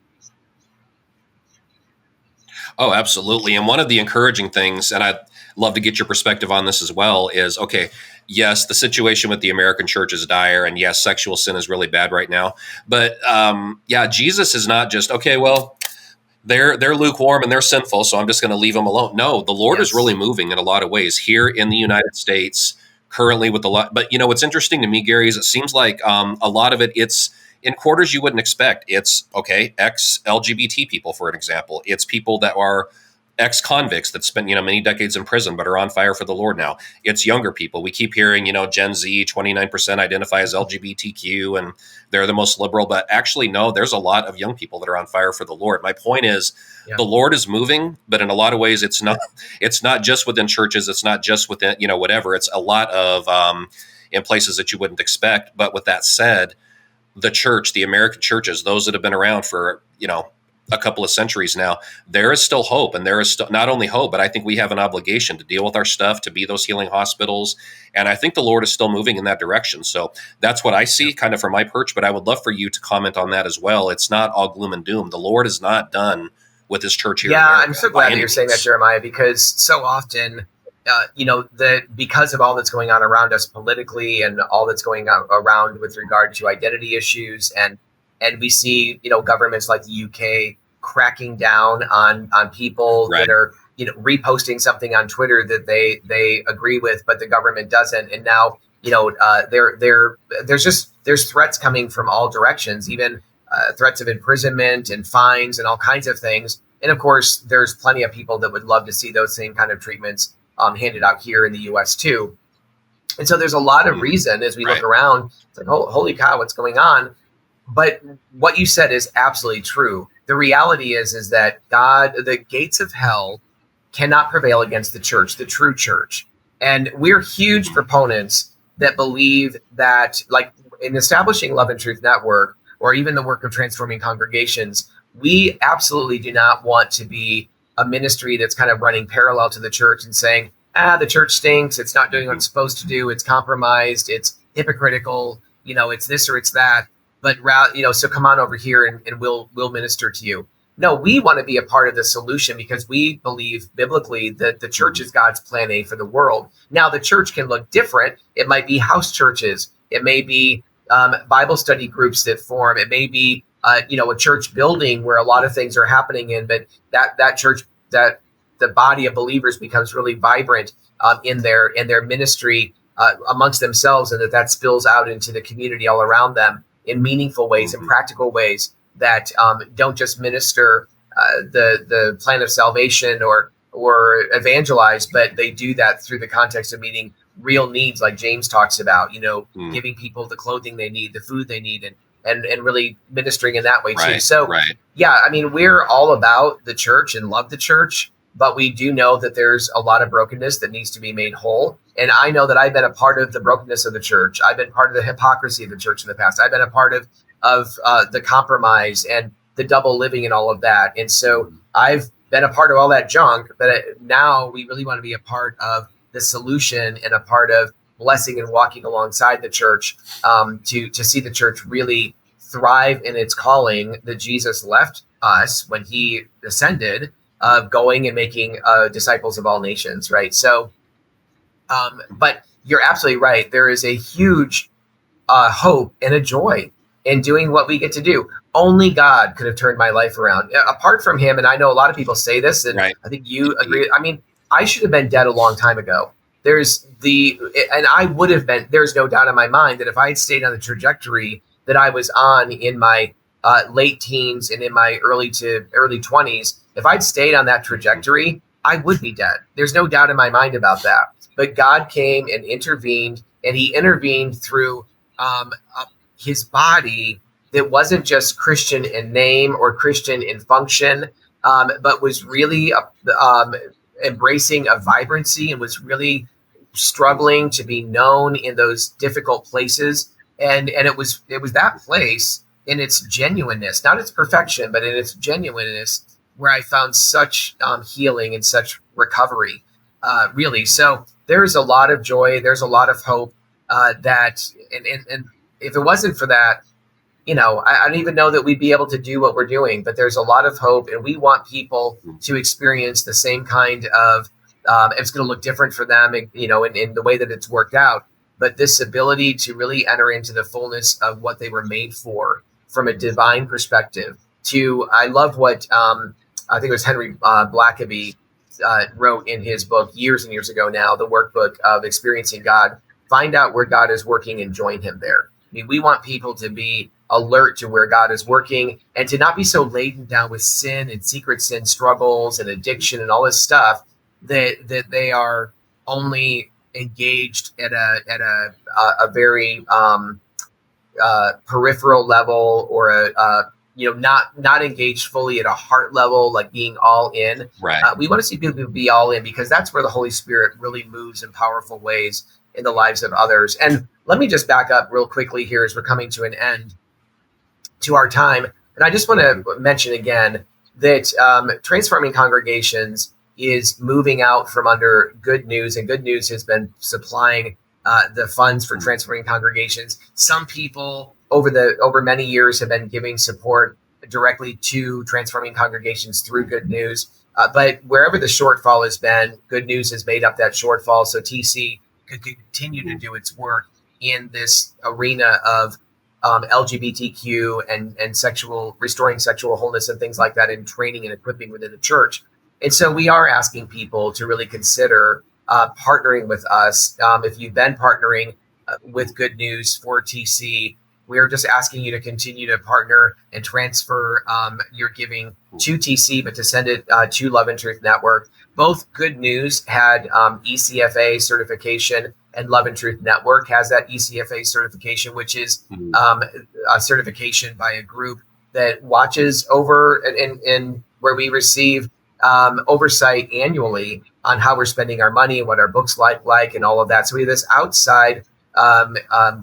Oh, absolutely. And one of the encouraging things, and I'd love to get your perspective on this as well, is, okay, yes, the situation with the American church is dire, and yes, sexual sin is really bad right now. But Jesus is not just, okay, well, they're lukewarm and they're sinful, so I'm just going to leave them alone. No, the Lord is really moving in a lot of ways here in the United States currently with a lot. But what's interesting to me, Gary, is it seems like a lot of it's in quarters you wouldn't expect. It's, okay, ex-LGBT people, for an example. It's people that are ex-convicts that spent, many decades in prison but are on fire for the Lord now. It's younger people. We keep hearing, Gen Z, 29% identify as LGBTQ, and they're the most liberal. But actually, no, there's a lot of young people that are on fire for the Lord. My point is, the Lord is moving, but in a lot of ways, it's not just within churches. It's not just within, whatever. It's a lot of in places that you wouldn't expect. But with that said, the church, the American churches, those that have been around for, a couple of centuries now, there is still hope. And there is still not only hope, but I think we have an obligation to deal with our stuff, to be those healing hospitals. And I think the Lord is still moving in that direction. So that's what I see kind of from my perch, but I would love for you to comment on that as well. It's not all gloom and doom. The Lord is not done with this church here. Yeah, in America, I'm so glad that you're saying that, Jeremiah, because so often, because of all that's going on around us politically and all that's going on around with regard to identity issues, and we see, governments like the UK cracking down on people Right. that are, reposting something on Twitter that they agree with, but the government doesn't. And now, there's threats coming from all directions, even threats of imprisonment and fines and all kinds of things. And of course, there's plenty of people that would love to see those same kind of treatments handed out here in the U.S. too. And so there's a lot of reason as we look around, it's like, oh, holy cow, what's going on? But what you said is absolutely true. The reality is that the gates of hell cannot prevail against the church, the true church. And we're huge proponents that believe that, like in establishing Love and Truth Network, or even the work of transforming congregations, we absolutely do not want to be a ministry that's kind of running parallel to the church and saying, the church stinks, it's not doing what it's supposed to do, it's compromised, it's hypocritical, it's this or it's that. But so come on over here and we'll minister to you. No, we want to be a part of the solution because we believe biblically that the church is God's plan A for the world. Now, the church can look different. It might be house churches. It may be Bible study groups that form. It may be, a church building where a lot of things are happening in, but that church, that the body of believers becomes really vibrant in their ministry amongst themselves, and that spills out into the community all around them in meaningful ways and practical ways that don't just minister the plan of salvation or evangelize, but they do that through the context of meeting real needs, like James talks about, giving people the clothing they need, the food they need, and really ministering in that way too. So, yeah, I mean, we're all about the church and love the church, but we do know that there's a lot of brokenness that needs to be made whole. And I know that I've been a part of the brokenness of the church. I've been part of the hypocrisy of the church in the past. I've been a part of the compromise and the double living and all of that. And so I've been a part of all that junk, but now we really want to be a part of the solution and a part of blessing and walking alongside the church to see the church really thrive in its calling that Jesus left us when he ascended, of going and making disciples of all nations, right? So, but you're absolutely right. There is a huge hope and a joy in doing what we get to do. Only God could have turned my life around. Apart from him, and I know a lot of people say this, and I think you agree. I mean, I should have been dead a long time ago. And I would have been, there's no doubt in my mind that if I had stayed on the trajectory that I was on in my late teens and in my early 20s, if I'd stayed on that trajectory, I would be dead. There's no doubt in my mind about that. But God came and intervened, and he intervened through his body that wasn't just Christian in name or Christian in function, but was really embracing a vibrancy and was really struggling to be known in those difficult places. And it was that place in its genuineness, not its perfection, but in its genuineness, where I found such healing and such recovery, really. So there's a lot of joy. There's a lot of hope that, and if it wasn't for that, I don't even know that we'd be able to do what we're doing, but there's a lot of hope, and we want people to experience the same kind of, it's going to look different for them, in the way that it's worked out, but this ability to really enter into the fullness of what they were made for from a divine perspective. I love what, I think it was Henry Blackaby wrote in his book years and years ago now, the workbook of Experiencing God. Find out where God is working and join him there. I mean, we want people to be alert to where God is working and to not be so laden down with sin and secret sin struggles and addiction and all this stuff that they are only engaged at a very peripheral level, or not engaged fully at a heart level, like being all in. Right. We want to see people be all in, because that's where the Holy Spirit really moves in powerful ways in the lives of others. And let me just back up real quickly here as we're coming to an end to our time. And I just want to mention again that Transforming Congregations is moving out from under Good News, and Good News has been supplying the funds for Transforming Congregations. Some people over many years have been giving support directly to transforming congregations through Good News. But wherever the shortfall has been, Good News has made up that shortfall. So TC could continue to do its work in this arena of LGBTQ and restoring sexual wholeness and things like that, and training and equipping within the church. And so we are asking people to really consider partnering with us. If you've been partnering with Good News for TC, we're just asking you to continue to partner and transfer your giving to TC, but to send it to Love and Truth Network. Both Good News had ECFA certification, and Love and Truth Network has that ECFA certification, which is a certification by a group that watches over and where we receive oversight annually on how we're spending our money and what our books like and all of that. So we have this outside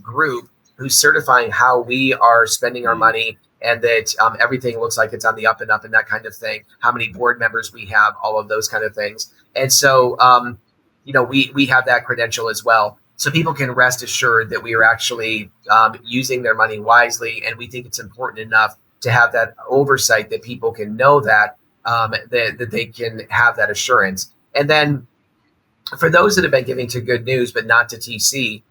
group who's certifying how we are spending our money, and that everything looks like it's on the up and up and that kind of thing, how many board members we have, all of those kind of things. And so, we have that credential as well. So people can rest assured that we are actually using their money wisely. And we think it's important enough to have that oversight that people can know that they can have that assurance. And then for those that have been giving to Good News, but not to TC,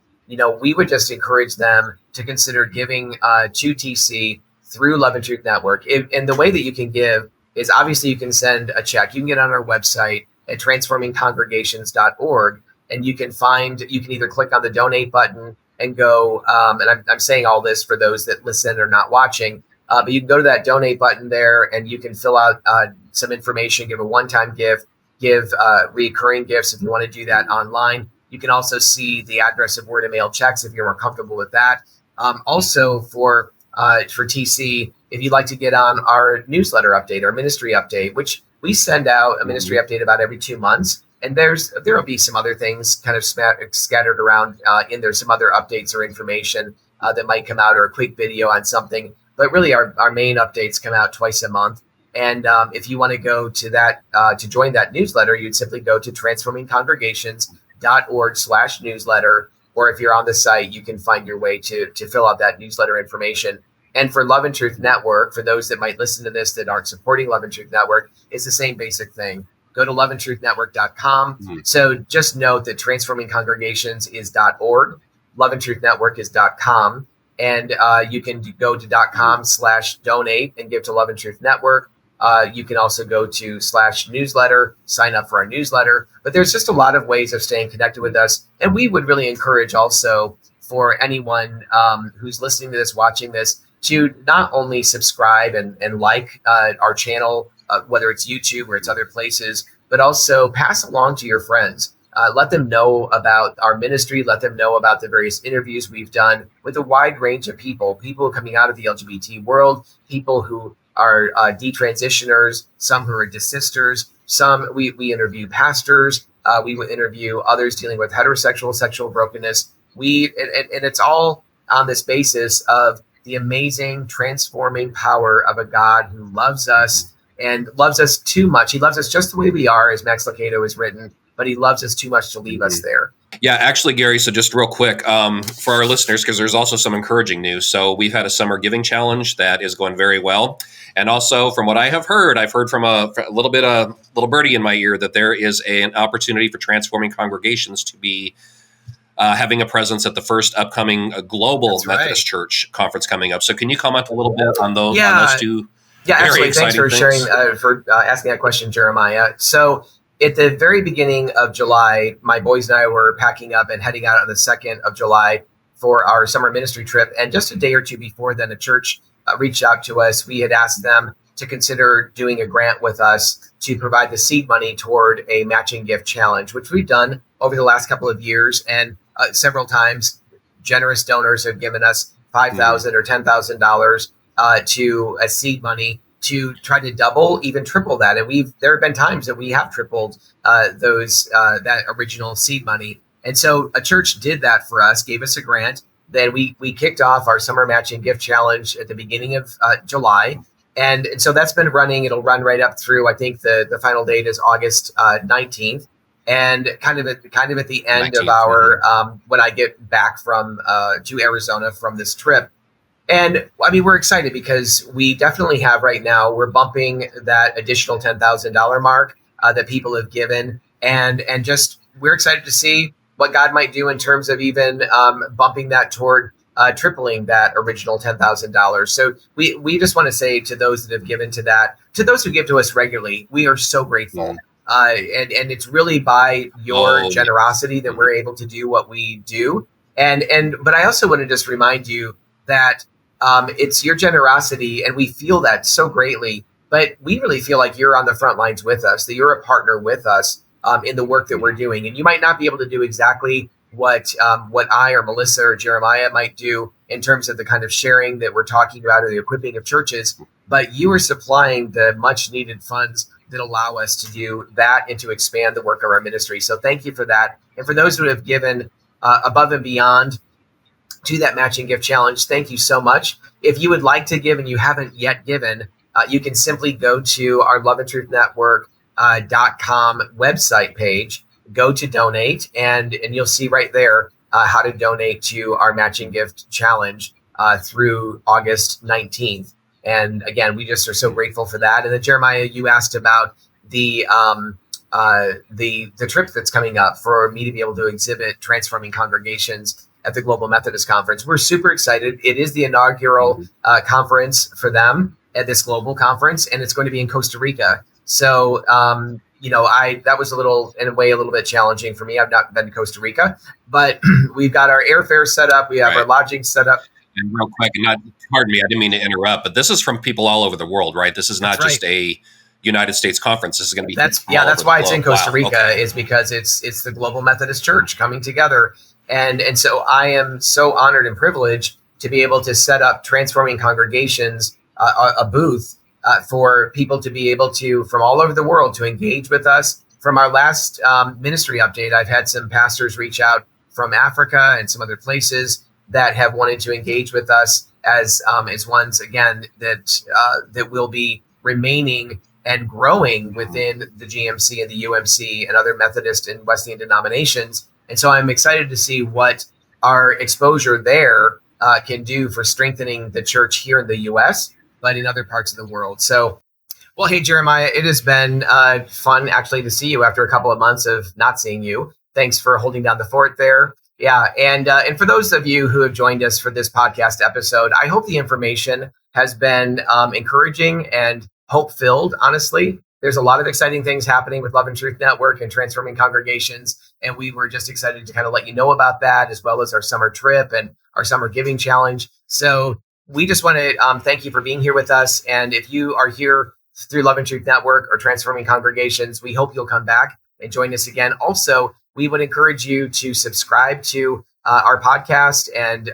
we would just encourage them to consider giving to TC through Love and Truth Network. And the way that you can give is, obviously you can send a check. You can get on our website at transformingcongregations.org, and you can either click on the donate button and go, and I'm saying all this for those that listen or not watching, but you can go to that donate button there, and you can fill out some information, give a one-time gift, give recurring gifts if you want to do that online. You can also see the address of where to mail checks if you're more comfortable with that. Also for TC, if you'd like to get on our newsletter update, our ministry update, which we send out a ministry update about every 2 months. And there will be some other things kind of scattered around in there, some other updates or information that might come out, or a quick video on something. But really our main updates come out twice a month. And if you want to go to that, to join that newsletter, you'd simply go to transformingcongregations.org/newsletter. Or if you're on the site, you can find your way to fill out that newsletter information. And for Love and Truth Network, for those that might listen to this that aren't supporting Love and Truth Network, it's the same basic thing. Go to loveandtruthnetwork.com. Mm-hmm. So just note that Transforming Congregations is .org. Love and Truth Network is .com. And you can go to .com/donate and give to Love and Truth Network. You can also go to /newsletter, sign up for our newsletter. But there's just a lot of ways of staying connected with us. And we would really encourage also for anyone who's listening to this, watching this, to not only subscribe and like our channel, whether it's YouTube or it's other places, but also pass along to your friends. Let them know about our ministry. Let them know about the various interviews we've done with a wide range of people coming out of the LGBT world, people who are detransitioners, some who are desisters, some we interview pastors, we would interview others dealing with heterosexual sexual brokenness. And it's all on this basis of the amazing transforming power of a God who loves us and loves us too much. He loves us just the way we are, as Max Lucado has written, but he loves us too much to leave us there. Yeah, actually, Gary, so just real quick for our listeners, because there's also some encouraging news. So we've had a summer giving challenge that is going very well. And also from what I have heard, I've heard from a little birdie in my ear that there is an opportunity for Transforming Congregations to be having a presence at the first upcoming global Methodist Church conference coming up. So can you comment a little bit on those two? Yeah, absolutely. Thanks for sharing, for asking that question, Jeremiah. So at the very beginning of July, my boys and I were packing up and heading out on the 2nd of July for our summer ministry trip. And just a day or two before then, the church reached out to us. We had asked them to consider doing a grant with us to provide the seed money toward a matching gift challenge, which we've done over the last couple of years. And several times, generous donors have given us $5,000 or $10,000 to a seed money to try to double, even triple that. And there have been times that we have tripled that original seed money. And so a church did that for us, gave us a grant. Then we kicked off our summer matching gift challenge at the beginning of July. And so that's been running. It'll run right up through, I think the final date is August 19th. And kind of at the end of our when I get back from to Arizona from this trip, And I mean, we're excited because we definitely have right now, we're bumping that additional $10,000 mark that people have given. And just we're excited to see what God might do in terms of even bumping that toward tripling that original $10,000. So we just want to say to those that have given to that, to those who give to us regularly, we are so grateful. And it's really by your generosity that we're able to do what we do. But I also want to just remind you that it's your generosity, and we feel that so greatly. But we really feel like you're on the front lines with us, that you're a partner with us in the work that we're doing. And you might not be able to do exactly what I or Melissa or Jeremiah might do in terms of the kind of sharing that we're talking about or the equipping of churches, but you are supplying the much needed funds that allow us to do that and to expand the work of our ministry. So thank you for that. And for those who have given above and beyond to that matching gift challenge, thank you so much. If you would like to give and you haven't yet given, you can simply go to our Love and Truth Network.com website page, go to donate, and you'll see right there how to donate to our matching gift challenge through August 19th. And again, we just are so grateful for that. And then Jeremiah, you asked about the trip that's coming up for me to be able to exhibit Transforming Congregations at the Global Methodist Conference. We're super excited. It is the inaugural conference for them at this global conference, and it's going to be in Costa Rica. So, that was a little bit challenging for me. I've not been to Costa Rica, but we've got our airfare set up. We have our lodging set up. And real quick, pardon me, I didn't mean to interrupt, but this is from people all over the world, right? This is not just a United States conference. This is going to be that's why it's in Costa Rica, is because it's the Global Methodist Church coming together. And so I am so honored and privileged to be able to set up Transforming Congregations, a booth for people to be able to, from all over the world, to engage with us. From our last ministry update, I've had some pastors reach out from Africa and some other places that have wanted to engage with us as ones, again, that will be remaining and growing within the GMC and the UMC and other Methodist and Wesleyan denominations. And so I'm excited to see what our exposure there can do for strengthening the church here in the U.S., but in other parts of the world. So, well, hey, Jeremiah, it has been fun actually to see you after a couple of months of not seeing you. Thanks for holding down the fort there. Yeah. And for those of you who have joined us for this podcast episode, I hope the information has been encouraging and hope-filled, honestly. There's a lot of exciting things happening with Love and Truth Network and Transforming Congregations. And we were just excited to kind of let you know about that, as well as our summer trip and our summer giving challenge. So we just want to thank you for being here with us. And if you are here through Love and Truth Network or Transforming Congregations, we hope you'll come back and join us again. Also, we would encourage you to subscribe to our podcast and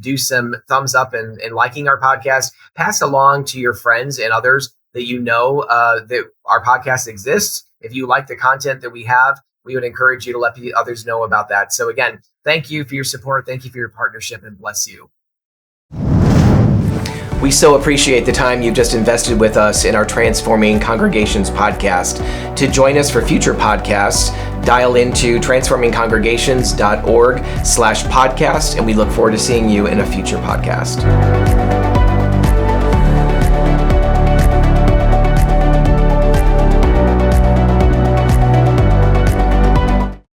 do some thumbs up and liking our podcast. Pass along to your friends and others that you know that our podcast exists. If you like the content that we have, we would encourage you to let the others know about that. So again, thank you for your support. Thank you for your partnership, and bless you. We so appreciate the time you've just invested with us in our Transforming Congregations podcast. To join us for future podcasts, dial into transformingcongregations.org/podcast, and we look forward to seeing you in a future podcast.